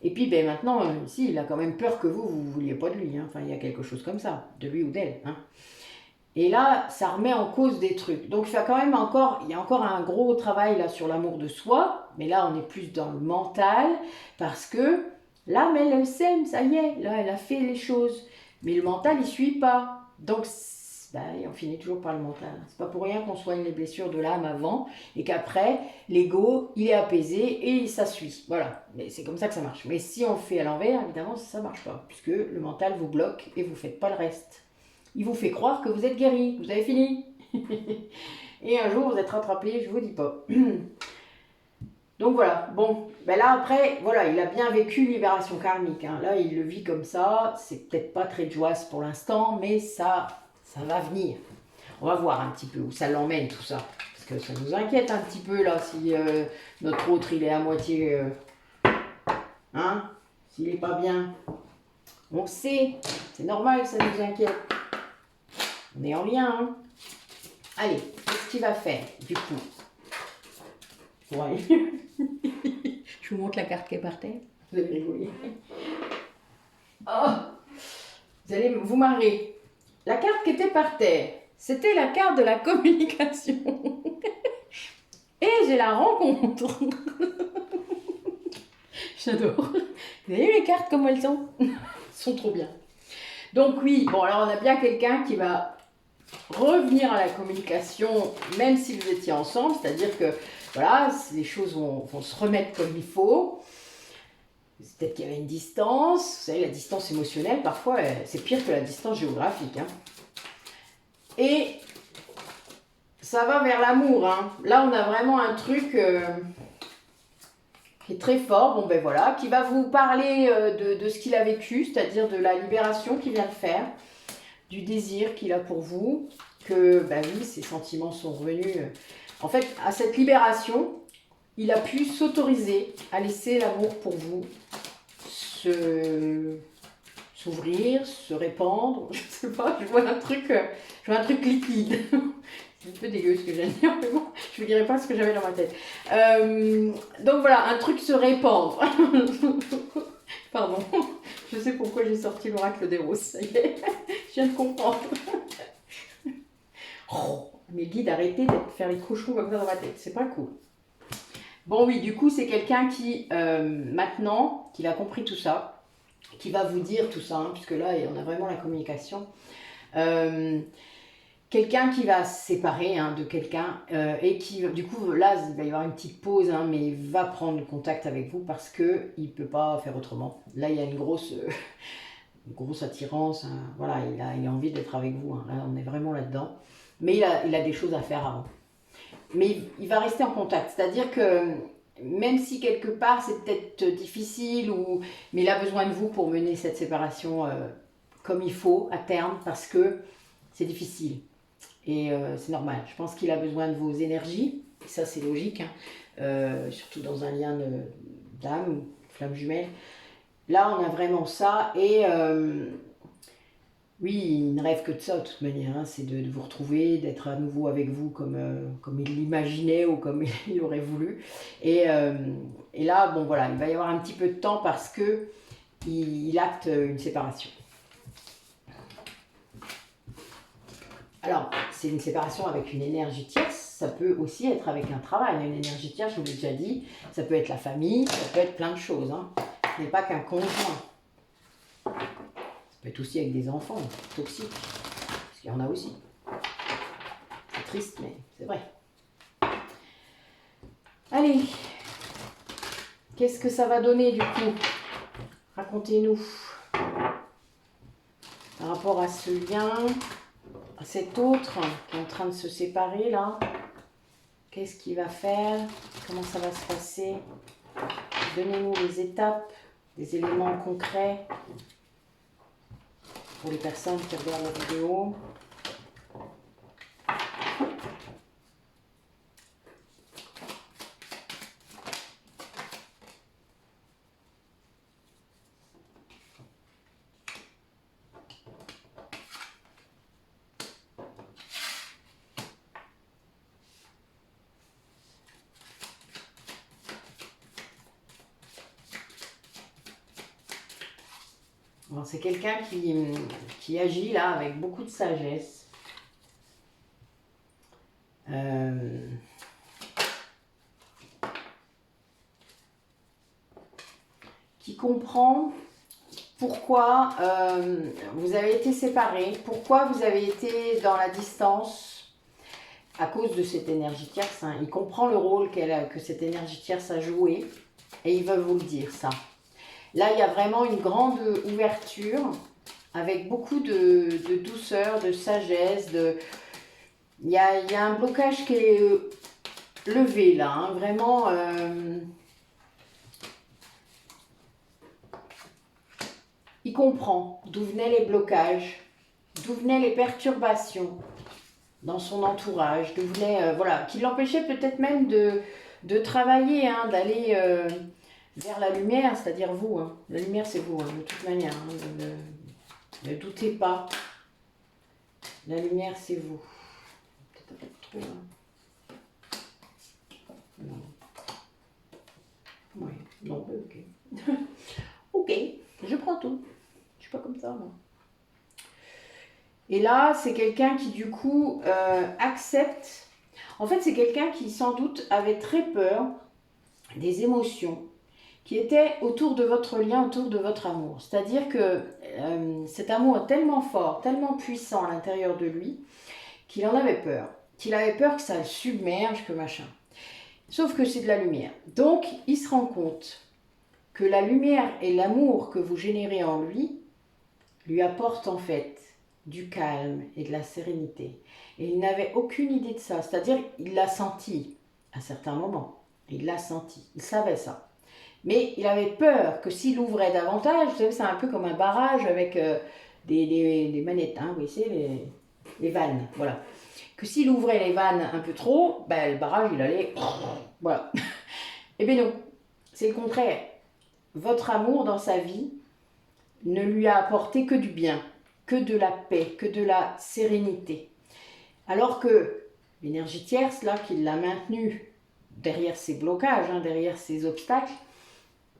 Et puis ben maintenant, si, il a quand même peur que vous ne vouliez pas de lui. Hein. Enfin, il y a quelque chose comme ça, de lui ou d'elle. Hein. Et là, ça remet en cause des trucs. Donc, il y a encore un gros travail là sur l'amour de soi. Mais là, on est plus dans le mental. Parce que l'âme, elle s'aime, ça y est. Là, elle a fait les choses. Mais le mental, il ne suit pas. Donc, on finit toujours par le mental. C'est pas pour rien qu'on soigne les blessures de l'âme avant. Et qu'après, l'ego, il est apaisé et ça suit. Voilà. Mais c'est comme ça que ça marche. Mais si on le fait à l'envers, évidemment, ça ne marche pas. Puisque le mental vous bloque et vous ne faites pas le reste. Il vous fait croire que vous êtes guéri, vous avez fini. Et un jour, vous êtes rattrapé, je vous dis pas. Donc voilà, bon, ben là après, voilà, il a bien vécu une libération karmique. Hein. Là, il le vit comme ça. C'est peut-être pas très joyeux pour l'instant, mais ça va venir. On va voir un petit peu où ça l'emmène tout ça. Parce que ça nous inquiète un petit peu là, si notre autre, il est à moitié... hein, s'il est pas bien. On le sait, c'est normal, ça nous inquiète. On est en lien. Hein. Allez, qu'est-ce qu'il va faire du coup? Ouais. Je vous montre la carte qui est par terre. Vous allez rigoler. Oh, vous allez vous marrer. La carte qui était par terre, c'était la carte de la communication. Et j'ai la rencontre. J'adore. Vous avez vu les cartes comme elles sont? Elles sont trop bien. Donc oui, bon alors on a bien quelqu'un qui va revenir à la communication, même si vous étiez ensemble, c'est-à-dire que voilà, les choses vont se remettre comme il faut. Peut-être qu'il y avait une distance, vous savez, la distance émotionnelle, parfois, c'est pire que la distance géographique. Hein. Et ça va vers l'amour. Hein. Là, on a vraiment un truc qui est très fort, bon ben voilà, qui va vous parler de ce qu'il a vécu, c'est-à-dire de la libération qu'il vient de faire, du désir qu'il a pour vous, que, ben oui, ses sentiments sont revenus. En fait, à cette libération, il a pu s'autoriser à laisser l'amour pour vous s'ouvrir, se répandre. Je sais pas, je vois un truc liquide. C'est un peu dégueu ce que j'ai dit, mais bon, je ne vous dirai pas ce que j'avais dans ma tête. Donc voilà, un truc se répandre. Pardon, je sais pourquoi j'ai sorti l'oracle des roses, ça y est, je viens de comprendre. Oh, mes guides, arrêtez de faire les cochons comme ça dans ma tête, c'est pas cool. Bon oui, du coup, c'est quelqu'un qui, maintenant, qu'il a compris tout ça, qui va vous dire tout ça, hein, puisque là, on a vraiment la communication. Quelqu'un qui va se séparer hein, de quelqu'un et qui, du coup, là, il va y avoir une petite pause, hein, mais il va prendre contact avec vous parce qu'il ne peut pas faire autrement. Là, il y a une grosse attirance, hein, voilà, il a envie d'être avec vous. Hein, là, on est vraiment là-dedans. Mais il a des choses à faire avant. Mais il va rester en contact, c'est-à-dire que même si quelque part c'est peut-être difficile, mais il a besoin de vous pour mener cette séparation comme il faut à terme parce que c'est difficile et c'est normal. Je pense qu'il a besoin de vos énergies, et ça c'est logique, hein, surtout dans un lien d'âme, flamme jumelle. Là on a vraiment ça et oui, il ne rêve que de ça de toute manière, hein, c'est de vous retrouver, d'être à nouveau avec vous comme il l'imaginait ou comme il aurait voulu. Et là, bon voilà, il va y avoir un petit peu de temps parce que il acte une séparation. Alors, c'est une séparation avec une énergie tierce, ça peut aussi être avec un travail. Une énergie tierce, je vous l'ai déjà dit, ça peut être la famille, ça peut être plein de choses. Hein. Ce n'est pas qu'un conjoint. Ça peut être aussi avec des enfants toxiques, parce qu'il y en a aussi. C'est triste, mais c'est vrai. Allez, qu'est-ce que ça va donner du coup? Racontez-nous. Par rapport à ce lien, à cet autre qui est en train de se séparer là, qu'est-ce qu'il va faire? Comment ça va se passer? Donnez-nous les étapes, des éléments concrets. Pour les personnes qui regardent la vidéo. C'est quelqu'un qui agit là avec beaucoup de sagesse. Qui comprend pourquoi vous avez été séparés, pourquoi vous avez été dans la distance à cause de cette énergie tierce. Hein. Il comprend le rôle que cette énergie tierce a joué et il veut vous le dire ça. Là, il y a vraiment une grande ouverture avec beaucoup de douceur, de sagesse. Il y a un blocage qui est levé là, hein, vraiment. Il comprend d'où venaient les blocages, d'où venaient les perturbations dans son entourage, d'où venaient, voilà, qui l'empêchait peut-être même de travailler, hein, d'aller vers la lumière, c'est-à-dire vous. Hein. La lumière, c'est vous, hein, de toute manière. Hein, ne doutez pas. La lumière, c'est vous. Peut-être un peu trop, hein. Non. Oui, non, ok. Ok, je prends tout. Je suis pas comme ça, moi. Et là, c'est quelqu'un qui, du coup, accepte. En fait, c'est quelqu'un qui, sans doute, avait très peur des émotions qui étaient autour de votre lien, autour de votre amour. C'est-à-dire que cet amour est tellement fort, tellement puissant à l'intérieur de lui, qu'il en avait peur. Qu'il avait peur que ça le submerge, que machin. Sauf que c'est de la lumière. Donc, il se rend compte que la lumière et l'amour que vous générez en lui apportent en fait du calme et de la sérénité. Et il n'avait aucune idée de ça. C'est-à-dire, il l'a senti à certains moments. Il l'a senti. Il savait ça. Mais il avait peur que s'il ouvrait davantage, vous savez, c'est un peu comme un barrage avec des manettes, hein, vous voyez, les vannes, voilà. Que s'il ouvrait les vannes un peu trop, ben, le barrage, il allait... Voilà. Eh bien non, c'est le contraire. Votre amour dans sa vie ne lui a apporté que du bien, que de la paix, que de la sérénité. Alors que l'énergie tierce, là, qui l'a maintenu derrière ses blocages, hein, derrière ses obstacles,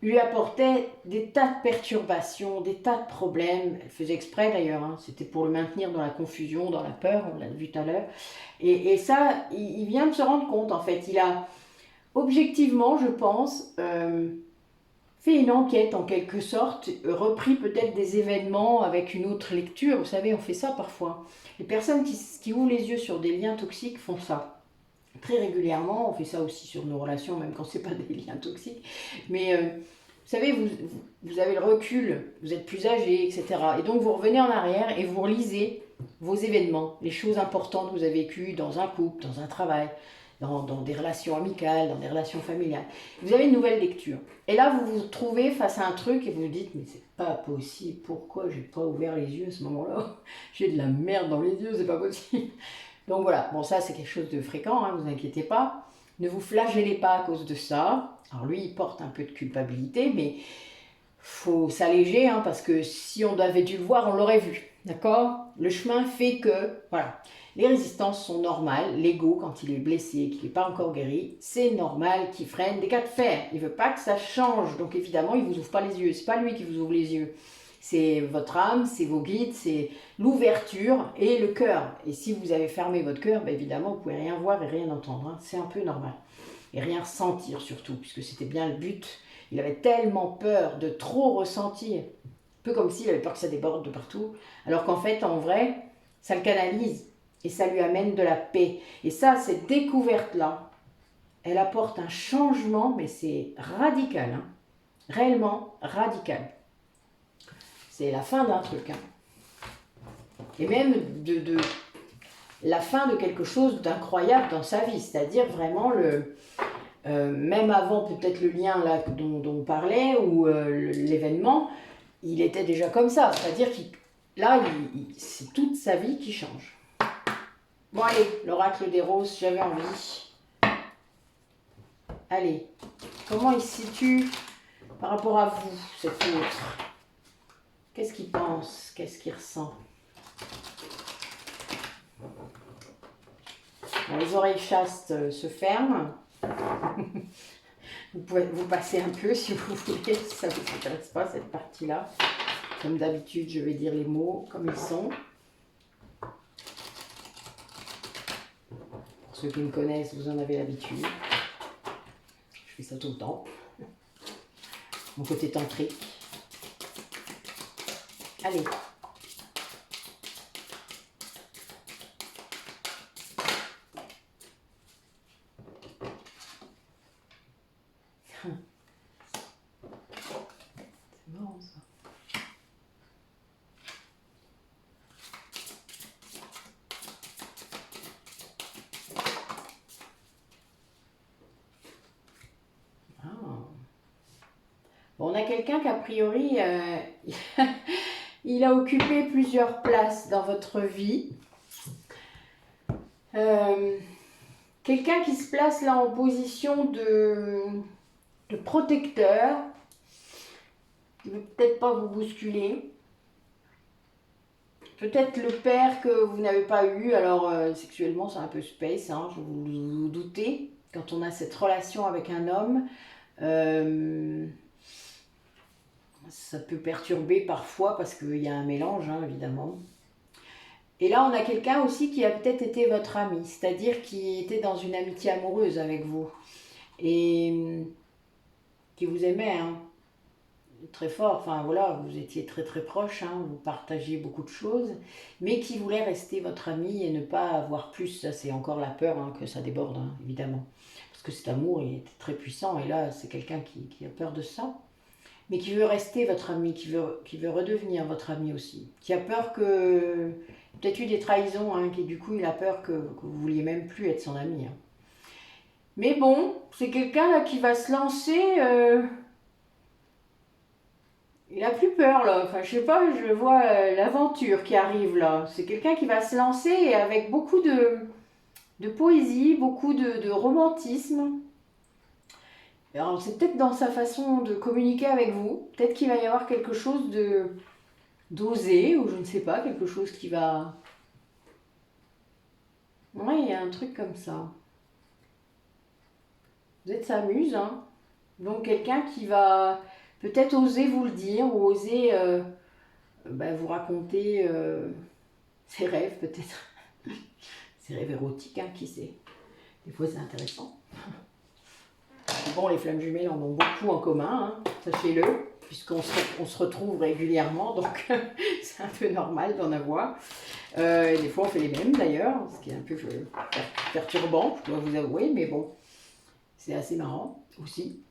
lui apportait des tas de perturbations, des tas de problèmes. Elle faisait exprès d'ailleurs, hein, c'était pour le maintenir dans la confusion, dans la peur, on l'a vu tout à l'heure. Et ça, il vient de se rendre compte, en fait. Il a objectivement, je pense, fait une enquête en quelque sorte, repris peut-être des événements avec une autre lecture. Vous savez, on fait ça parfois. Les personnes qui ouvrent les yeux sur des liens toxiques font ça. Très régulièrement, on fait ça aussi sur nos relations, même quand ce n'est pas des liens toxiques. Mais vous savez, vous avez le recul, vous êtes plus âgé, etc. Et donc vous revenez en arrière et vous relisez vos événements, les choses importantes que vous avez vécues dans un couple, dans un travail, dans des relations amicales, dans des relations familiales. Vous avez une nouvelle lecture. Et là, vous vous trouvez face à un truc et vous vous dites, mais c'est pas possible, pourquoi j'ai pas ouvert les yeux à ce moment-là? J'ai de la merde dans les yeux, c'est pas possible. Donc voilà, bon ça c'est quelque chose de fréquent, hein, vous inquiétez pas. Ne vous flagellez pas à cause de ça. Alors lui, il porte un peu de culpabilité, mais faut s'alléger, hein, parce que si on avait dû le voir, on l'aurait vu. D'accord? Le chemin fait que, voilà, les résistances sont normales. L'ego, quand il est blessé, qu'il n'est pas encore guéri, c'est normal qu'il freine des cas de fer. Il ne veut pas que ça change, donc évidemment, il ne vous ouvre pas les yeux. C'est pas lui qui vous ouvre les yeux. C'est votre âme, c'est vos guides, c'est l'ouverture et le cœur. Et si vous avez fermé votre cœur, ben évidemment, vous ne pouvez rien voir et rien entendre. Hein. C'est un peu normal. Et rien ressentir surtout, puisque c'était bien le but. Il avait tellement peur de trop ressentir. Un peu comme s'il avait peur que ça déborde de partout. Alors qu'en fait, en vrai, ça le canalise. Et ça lui amène de la paix. Et ça, cette découverte-là, elle apporte un changement, mais c'est radical. Hein. Réellement radical. C'est la fin d'un truc. Hein. Et même de la fin de quelque chose d'incroyable dans sa vie. C'est-à-dire vraiment, même avant peut-être le lien là, dont on parlait, ou l'événement, il était déjà comme ça. C'est-à-dire que là, c'est toute sa vie qui change. Bon allez, l'oracle des roses, j'avais envie. Allez, comment il se situe par rapport à vous, cet autre? Qu'est-ce qu'il pense? Qu'est-ce qu'il ressent? Bon, les oreilles chastes se ferment. Vous pouvez vous passer un peu si vous voulez, si ça ne vous intéresse pas cette partie-là. Comme d'habitude, je vais dire les mots comme ils sont. Pour ceux qui me connaissent, vous en avez l'habitude. Je fais ça tout le temps. Mon côté tantrique. Allez. C'est marrant ça. Ah. Bon, on a quelqu'un qu'a priori, il a occupé plusieurs places dans votre vie. Quelqu'un qui se place là en position de protecteur. Il ne veut peut-être pas vous bousculer. Peut-être le père que vous n'avez pas eu. Alors sexuellement c'est un peu space, hein, vous doutez. Quand on a cette relation avec un homme, ça peut perturber parfois parce qu'il y a un mélange, hein, évidemment. Et là, on a quelqu'un aussi qui a peut-être été votre ami, c'est-à-dire qui était dans une amitié amoureuse avec vous et qui vous aimait, hein, très fort. Enfin voilà, vous étiez très très proches, hein, vous partagiez beaucoup de choses, mais qui voulait rester votre ami et ne pas avoir plus. Ça, c'est encore la peur, hein, que ça déborde, hein, évidemment. Parce que cet amour, il était très puissant et là, c'est quelqu'un qui a peur de ça. Mais qui veut rester votre ami, qui veut redevenir votre ami aussi. Qui a peur que... Peut-être eu des trahisons, hein, qui du coup il a peur que vous vouliez même plus être son ami. Hein. Mais bon, c'est quelqu'un là qui va se lancer... Il a plus peur là, enfin je sais pas, je vois l'aventure qui arrive là. C'est quelqu'un qui va se lancer et avec beaucoup de poésie, beaucoup de romantisme. Alors c'est peut-être dans sa façon de communiquer avec vous, peut-être qu'il va y avoir quelque chose d'osé, ou je ne sais pas, quelque chose qui va... Ouais, il y a un truc comme ça. Vous êtes sa muse, hein. Donc quelqu'un qui va peut-être oser vous le dire, ou oser vous raconter ses rêves peut-être. Ses rêves érotiques, hein, qui sait. Des fois c'est intéressant. Bon, les flammes jumelles en ont beaucoup en commun, hein, sachez-le, puisqu'on se retrouve régulièrement, donc c'est un peu normal d'en avoir. Des fois, on fait les mêmes d'ailleurs, ce qui est un peu perturbant, je dois vous avouer, mais bon, c'est assez marrant aussi.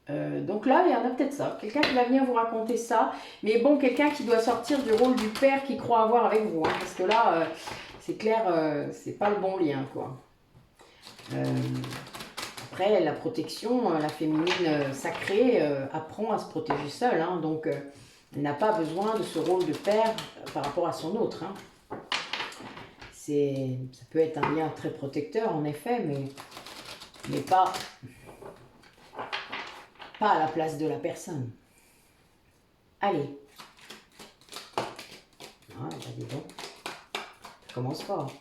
Donc là, il y en a peut-être ça, quelqu'un qui va venir vous raconter ça, mais bon, quelqu'un qui doit sortir du rôle du père qu'il croit avoir avec vous, hein, parce que là, c'est clair, c'est pas le bon lien, quoi. Après, la protection, la féminine sacrée apprend à se protéger seule, hein, donc elle n'a pas besoin de ce rôle de père par rapport à son autre. Hein. Ça peut être un lien très protecteur en effet, mais pas à la place de la personne. Allez. Ah, bah dis donc. Ça commence fort.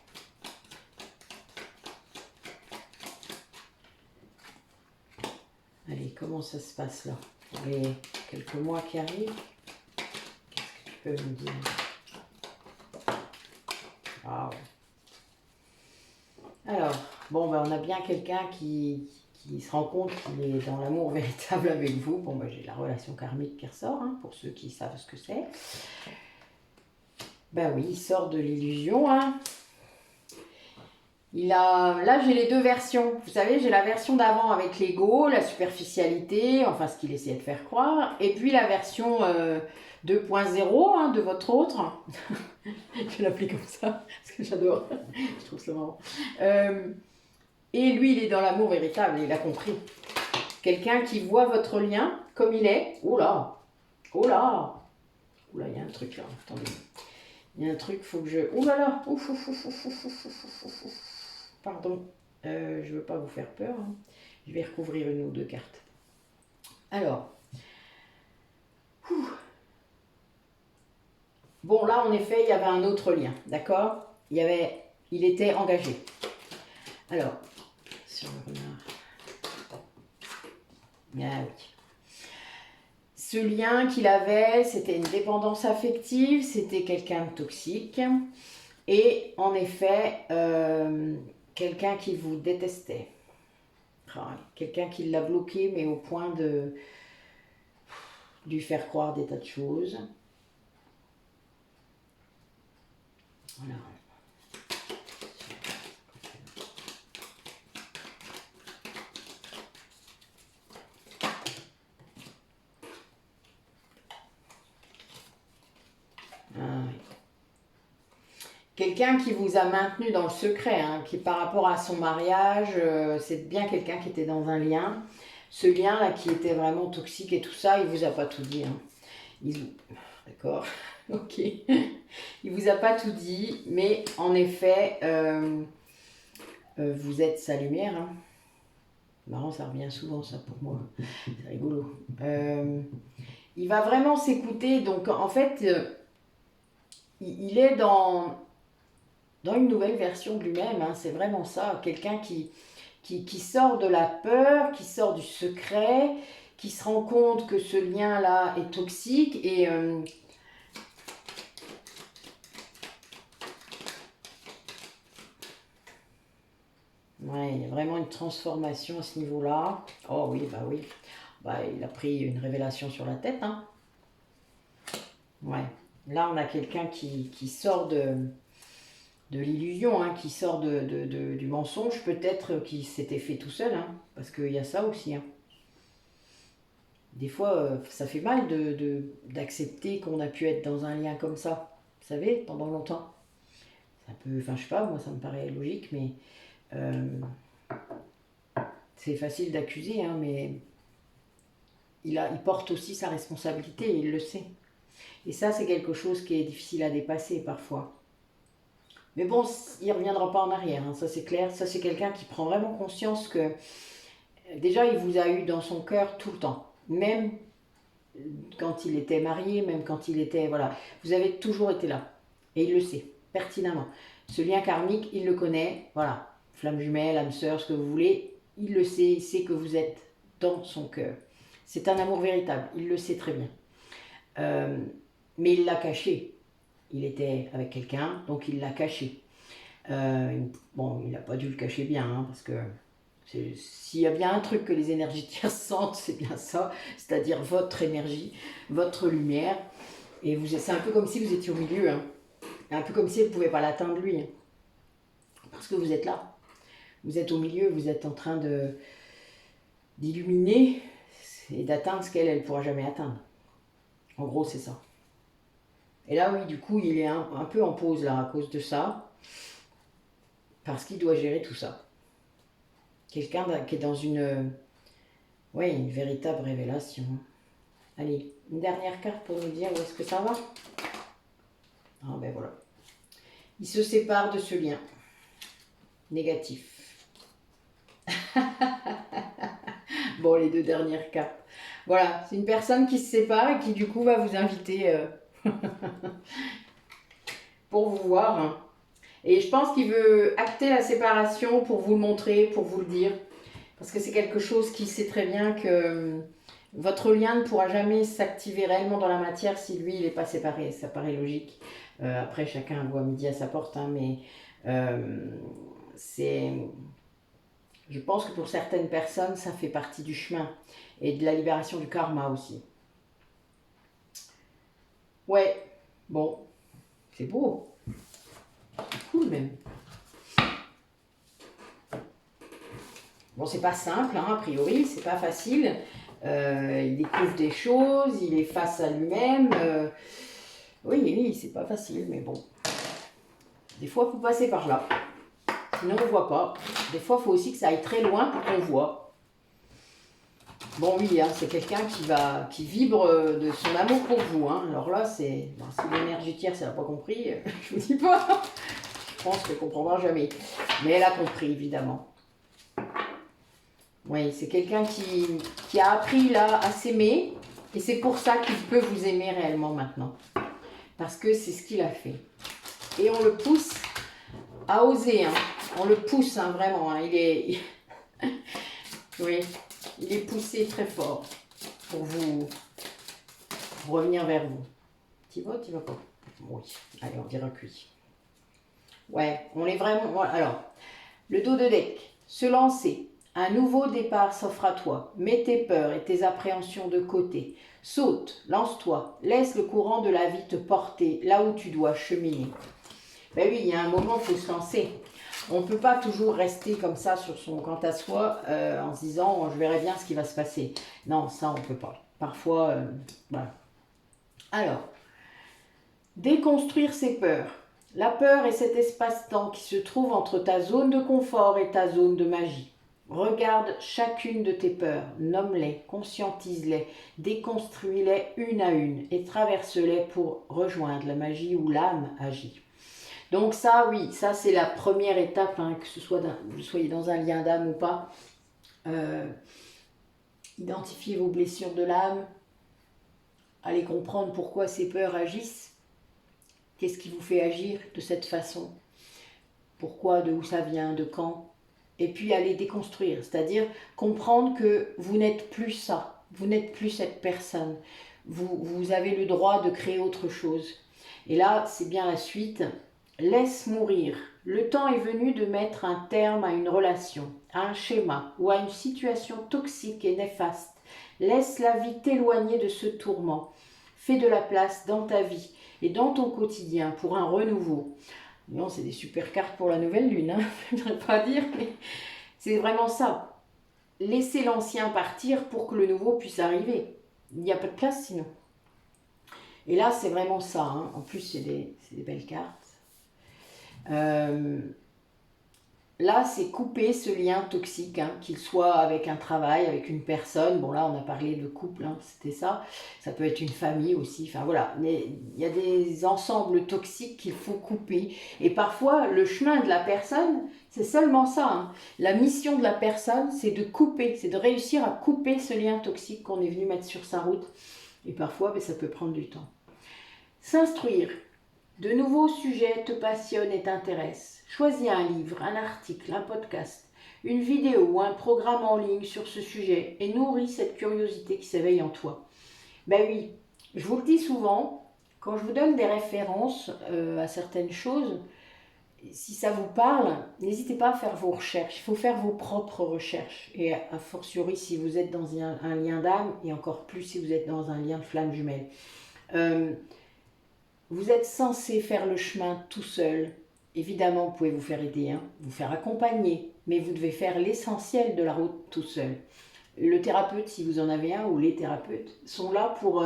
Allez, comment ça se passe là? Pour les quelques mois qui arrivent, qu'est-ce que tu peux me dire? Ah ouais. Alors, bon, ben, on a bien quelqu'un qui se rend compte qu'il est dans l'amour véritable avec vous. Bon, ben, j'ai la relation karmique qui ressort, hein, pour ceux qui savent ce que c'est. Ben oui, il sort de l'illusion, hein. Là, j'ai les deux versions. Vous savez, j'ai la version d'avant avec l'ego, la superficialité, enfin ce qu'il essayait de faire croire. Et puis la version 2.0, hein, de votre autre. Je vais l'appeler comme ça, parce que j'adore. Je trouve ça marrant. Et lui, il est dans l'amour véritable, il a compris. Quelqu'un qui voit votre lien comme il est. Oh là, oh là, oh là, il y a un truc là, attendez. Il y a un truc, faut que je... Oh là là, ouf, ouf, ouf, ouf, ouf, ouf, ouf, ouf, ouf. Pardon, je ne veux pas vous faire peur. Hein. Je vais recouvrir une ou deux cartes. Alors. Bon, là, en effet, il y avait un autre lien, d'accord? Il était engagé. Alors, sur le renard. Ah oui. Ce lien qu'il avait, c'était une dépendance affective, c'était quelqu'un de toxique. Et en effet, quelqu'un qui vous détestait. Quelqu'un qui l'a bloqué, mais au point de lui faire croire des tas de choses. Voilà. Quelqu'un qui vous a maintenu dans le secret, hein, qui par rapport à son mariage, c'est bien quelqu'un qui était dans un lien. Ce lien-là qui était vraiment toxique et tout ça, il vous a pas tout dit. Hein. D'accord, ok. Il vous a pas tout dit, mais en effet, vous êtes sa lumière. Hein. Marrant, ça revient souvent ça pour moi. C'est rigolo. Il va vraiment s'écouter. Donc en fait, il est dans une nouvelle version de lui-même. Hein. C'est vraiment ça. Quelqu'un qui sort de la peur, qui sort du secret, qui se rend compte que ce lien-là est toxique et ouais, il y a vraiment une transformation à ce niveau-là. Oh oui, bah oui. Bah, il a pris une révélation sur la tête. Hein. Ouais. Là, on a quelqu'un qui sort de l'illusion, hein, qui sort du mensonge, peut-être qui s'était fait tout seul. Hein, parce qu'il y a ça aussi. Hein. Des fois, ça fait mal d'accepter qu'on a pu être dans un lien comme ça. Vous savez, pendant longtemps. Ça peut, enfin, je sais pas, moi, ça me paraît logique, mais... c'est facile d'accuser, hein, mais il porte aussi sa responsabilité, il le sait. Et ça, c'est quelque chose qui est difficile à dépasser parfois. Mais bon, il ne reviendra pas en arrière, hein, ça c'est clair. Ça, c'est quelqu'un qui prend vraiment conscience que déjà, il vous a eu dans son cœur tout le temps. Même quand il était marié, même quand il était... Voilà, vous avez toujours été là. Et il le sait, pertinemment. Ce lien karmique, il le connaît, voilà. Flamme jumelle, âme sœur, ce que vous voulez, il le sait, il sait que vous êtes dans son cœur. C'est un amour véritable, il le sait très bien. Mais il l'a caché. Il était avec quelqu'un, donc il l'a caché. Bon, il n'a pas dû le cacher bien, hein, parce que s'il y a bien un truc que les énergétiens sentent, c'est bien ça, c'est-à-dire votre énergie, votre lumière. Et c'est un peu comme si vous étiez au milieu, hein. Un peu comme si vous ne pouvez pas l'atteindre lui, hein, parce que vous êtes là. Vous êtes au milieu, vous êtes en train d'illuminer et d'atteindre ce qu'elle ne pourra jamais atteindre. En gros, c'est ça. Et là, oui, du coup, il est un peu en pause là à cause de ça, parce qu'il doit gérer tout ça. Quelqu'un qui est dans une véritable révélation. Allez, une dernière carte pour nous dire où est-ce que ça va. Ah ben voilà. Il se sépare de ce lien négatif. Bon, les deux dernières cartes. Voilà, c'est une personne qui se sépare et qui du coup va vous inviter pour vous voir. Hein. Et je pense qu'il veut acter la séparation pour vous le montrer, pour vous le dire. Parce que c'est quelque chose qui sait très bien que votre lien ne pourra jamais s'activer réellement dans la matière si lui, il n'est pas séparé. Ça paraît logique. Après, chacun voit midi à sa porte, hein, mais c'est... Je pense que pour certaines personnes, ça fait partie du chemin et de la libération du karma aussi. Ouais, bon, c'est beau. C'est cool même. Bon, c'est pas simple, hein, a priori, c'est pas facile. Il découvre des choses, il est face à lui-même. Oui, c'est pas facile, mais bon. Des fois, il faut passer par là. Sinon, on ne voit pas. Des fois, il faut aussi que ça aille très loin pour qu'on voit. Bon, oui, hein, c'est quelqu'un qui vibre de son amour pour vous. Hein. Alors là, si l'énergétière, ça n'a pas compris, je vous dis pas. Je pense qu'elle ne comprendra jamais. Mais elle a compris, évidemment. Oui, c'est quelqu'un qui a appris là à s'aimer. Et c'est pour ça qu'il peut vous aimer réellement maintenant. Parce que c'est ce qu'il a fait. Et on le pousse à oser. Hein. On le pousse, hein, vraiment. Hein. Oui, il est poussé très fort pour vous pour revenir vers vous. Tu vas pas? Oui, allez, on dira que oui. Ouais, on est vraiment... Alors, le dos de deck, se lancer. Un nouveau départ s'offre à toi. Mets tes peurs et tes appréhensions de côté. Saute, lance-toi, laisse le courant de la vie te porter là où tu dois cheminer. Ben oui, il y a un moment, il faut se lancer. On ne peut pas toujours rester comme ça sur son quant à soi en se disant je verrai bien ce qui va se passer. Non, ça on ne peut pas. Parfois, voilà. Alors, déconstruire ses peurs. La peur est cet espace-temps qui se trouve entre ta zone de confort et ta zone de magie. Regarde chacune de tes peurs, nomme-les, conscientise-les, déconstruis-les une à une et traverse-les pour rejoindre la magie où l'âme agit. Donc ça, oui, ça c'est la première étape, hein, que vous soyez dans un lien d'âme ou pas. Identifiez vos blessures de l'âme, allez comprendre pourquoi ces peurs agissent, qu'est-ce qui vous fait agir de cette façon, pourquoi, de où ça vient, de quand, et puis allez déconstruire, c'est-à-dire comprendre que vous n'êtes plus ça, vous n'êtes plus cette personne, vous avez le droit de créer autre chose. Et là, c'est bien la suite. Laisse mourir. Le temps est venu de mettre un terme à une relation, à un schéma ou à une situation toxique et néfaste. Laisse la vie t'éloigner de ce tourment. Fais de la place dans ta vie et dans ton quotidien pour un renouveau. Non, c'est des super cartes pour la nouvelle lune, hein. Je ne voudrais pas dire, mais c'est vraiment ça. Laissez l'ancien partir pour que le nouveau puisse arriver. Il n'y a pas de place sinon. Et là, c'est vraiment ça, hein. En plus, c'est des belles cartes. Là, c'est couper ce lien toxique, hein, qu'il soit avec un travail, avec une personne. Bon, là, on a parlé de couple, hein, c'était ça. Ça peut être une famille aussi. Enfin, voilà. Mais il y a des ensembles toxiques qu'il faut couper. Et parfois, le chemin de la personne, c'est seulement ça, hein. La mission de la personne, c'est de couper, c'est de réussir à couper ce lien toxique qu'on est venu mettre sur sa route. Et parfois, ça peut prendre du temps. S'instruire. De nouveaux sujets te passionnent et t'intéressent. Choisis un livre, un article, un podcast, une vidéo ou un programme en ligne sur ce sujet et nourris cette curiosité qui s'éveille en toi. Ben oui, je vous le dis souvent, quand je vous donne des références à certaines choses, si ça vous parle, n'hésitez pas à faire vos recherches. Il faut faire vos propres recherches. Et a fortiori si vous êtes dans un lien d'âme et encore plus si vous êtes dans un lien de flamme jumelle. Vous êtes censé faire le chemin tout seul. Évidemment, vous pouvez vous faire aider, hein, vous faire accompagner, mais vous devez faire l'essentiel de la route tout seul. Le thérapeute, si vous en avez un, ou les thérapeutes, sont là pour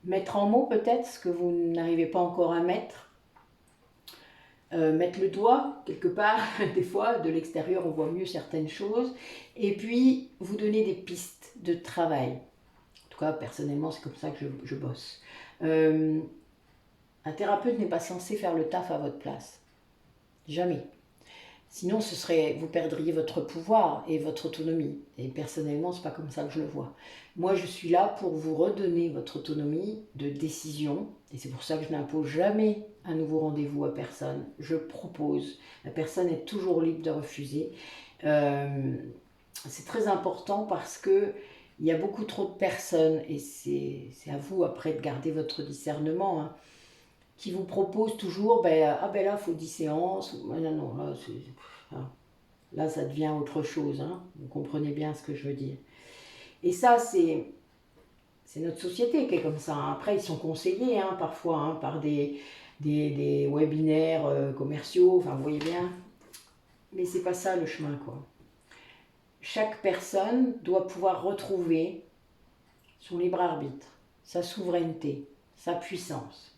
mettre en mots peut-être ce que vous n'arrivez pas encore à mettre. Mettre le doigt quelque part, des fois, de l'extérieur, on voit mieux certaines choses. Et puis, vous donner des pistes de travail. En tout cas, personnellement, c'est comme ça que je bosse. Un thérapeute n'est pas censé faire le taf à votre place. Jamais. Sinon, vous perdriez votre pouvoir et votre autonomie. Et personnellement, c'est pas comme ça que je le vois. Moi, je suis là pour vous redonner votre autonomie de décision. Et c'est pour ça que je n'impose jamais un nouveau rendez-vous à personne. Je propose. La personne est toujours libre de refuser. C'est très important parce que il y a beaucoup trop de personnes, et c'est à vous après de garder votre discernement, hein, qui vous propose toujours, là, il faut 10 séances. Non, là, ça devient autre chose. Hein. Vous comprenez bien ce que je veux dire. Et ça, c'est notre société qui est comme ça. Hein. Après, ils sont conseillés, hein, parfois, hein, par des webinaires commerciaux. Enfin, vous voyez bien. Mais c'est pas ça le chemin, quoi. Chaque personne doit pouvoir retrouver son libre arbitre, sa souveraineté, sa puissance.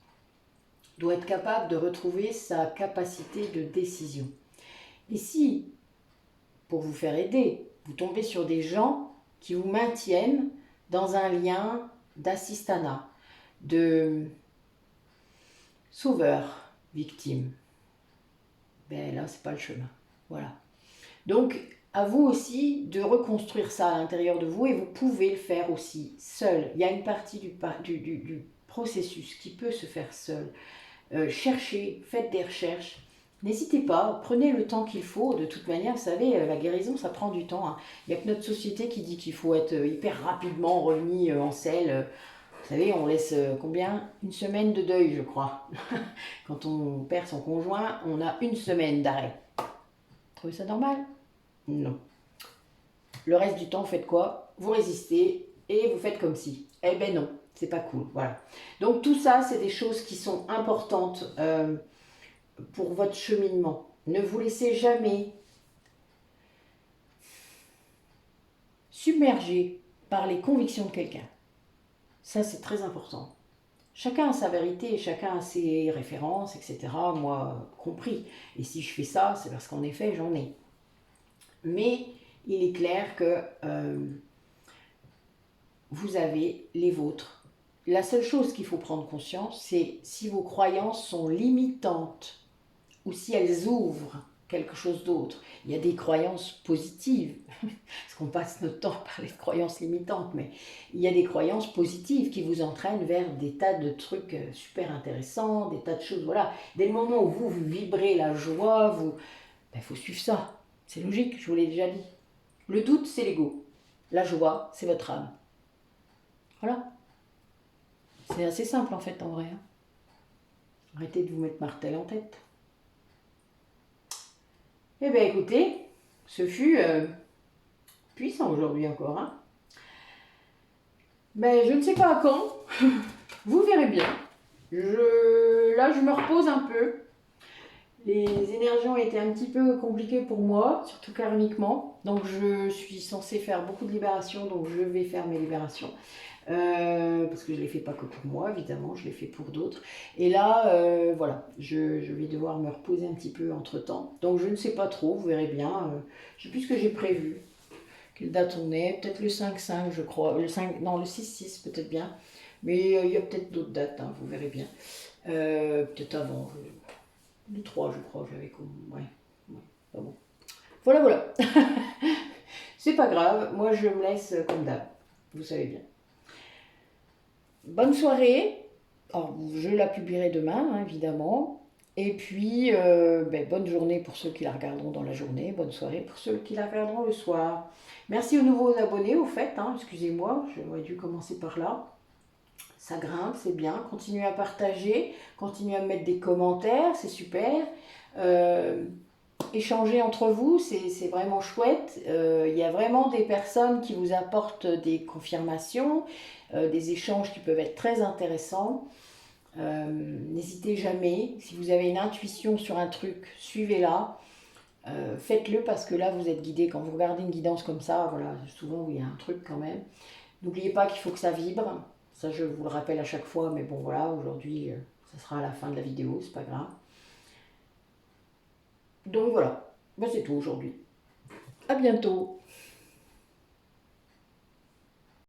Doit être capable de retrouver sa capacité de décision. Et si, pour vous faire aider, vous tombez sur des gens qui vous maintiennent dans un lien d'assistanat, de sauveur-victime, là, c'est pas le chemin. Voilà. Donc, à vous aussi de reconstruire ça à l'intérieur de vous, et vous pouvez le faire aussi seul. Il y a une partie du processus qui peut se faire seul. Cherchez, faites des recherches. N'hésitez pas, prenez le temps qu'il faut. De toute manière, vous savez, la guérison, ça prend du temps. Hein. Il n'y a que notre société qui dit qu'il faut être hyper rapidement remis en selle. Vous savez, on laisse combien? Une semaine de deuil, je crois. Quand on perd son conjoint, on a une semaine d'arrêt. Vous trouvez ça normal? Non. Le reste du temps, vous faites quoi? Vous résistez et vous faites comme si. Eh ben non, c'est pas cool. Voilà. Donc tout ça, c'est des choses qui sont importantes pour votre cheminement. Ne vous laissez jamais submerger par les convictions de quelqu'un. Ça, c'est très important. Chacun a sa vérité, chacun a ses références, etc. Moi, compris. Et si je fais ça, c'est parce qu'en effet, j'en ai. Mais il est clair que vous avez les vôtres. La seule chose qu'il faut prendre conscience, c'est si vos croyances sont limitantes ou si elles ouvrent quelque chose d'autre. Il y a des croyances positives, parce qu'on passe notre temps à parler de croyances limitantes, mais il y a des croyances positives qui vous entraînent vers des tas de trucs super intéressants, des tas de choses, voilà. Dès le moment où vous vibrez la joie, faut suivre ça. C'est logique, je vous l'ai déjà dit. Le doute, c'est l'ego. La joie, c'est votre âme. Voilà. C'est assez simple en fait, en vrai. Arrêtez de vous mettre martel en tête. Eh bien écoutez, ce fut puissant aujourd'hui encore. Hein. Mais je ne sais pas à quand, vous verrez bien. Là, je me repose un peu. Les énergies ont été un petit peu compliquées pour moi, surtout karmiquement. Donc je suis censée faire beaucoup de libérations, donc je vais faire mes libérations. Parce que je ne les fais pas que pour moi, évidemment, je les fais pour d'autres. Et là, voilà, je vais devoir me reposer un petit peu entre-temps. Donc je ne sais pas trop, vous verrez bien. Je ne sais plus ce que j'ai prévu. Quelle date on est? Peut-être le 5-5, je crois. Le 5, non, le 6-6, peut-être bien. Mais il y a peut-être d'autres dates, hein, vous verrez bien. Peut-être avant. Le 3, je crois, j'avais comme... Ouais, pas bon. Voilà, voilà. C'est pas grave, moi je me laisse comme d'hab. Vous savez bien. Bonne soirée. Alors, je la publierai demain, hein, évidemment. Et puis, bonne journée pour ceux qui la regarderont dans la journée. Bonne soirée pour ceux qui la regarderont le soir. Merci aux nouveaux abonnés, au fait. Hein, excusez-moi, j'aurais dû commencer par là. Ça grimpe, c'est bien. Continuez à partager. Continuez à mettre des commentaires, c'est super. Échanger entre vous, c'est vraiment chouette. Il y a vraiment des personnes qui vous apportent des confirmations, des échanges qui peuvent être très intéressants. N'hésitez jamais, si vous avez une intuition sur un truc, suivez-la. Faites-le parce que là, vous êtes guidé. Quand vous regardez une guidance comme ça, voilà, souvent il y a un truc quand même. N'oubliez pas qu'il faut que ça vibre. Ça, je vous le rappelle à chaque fois, mais bon, voilà, aujourd'hui, ça sera à la fin de la vidéo, c'est pas grave. Donc voilà, c'est tout aujourd'hui. À bientôt.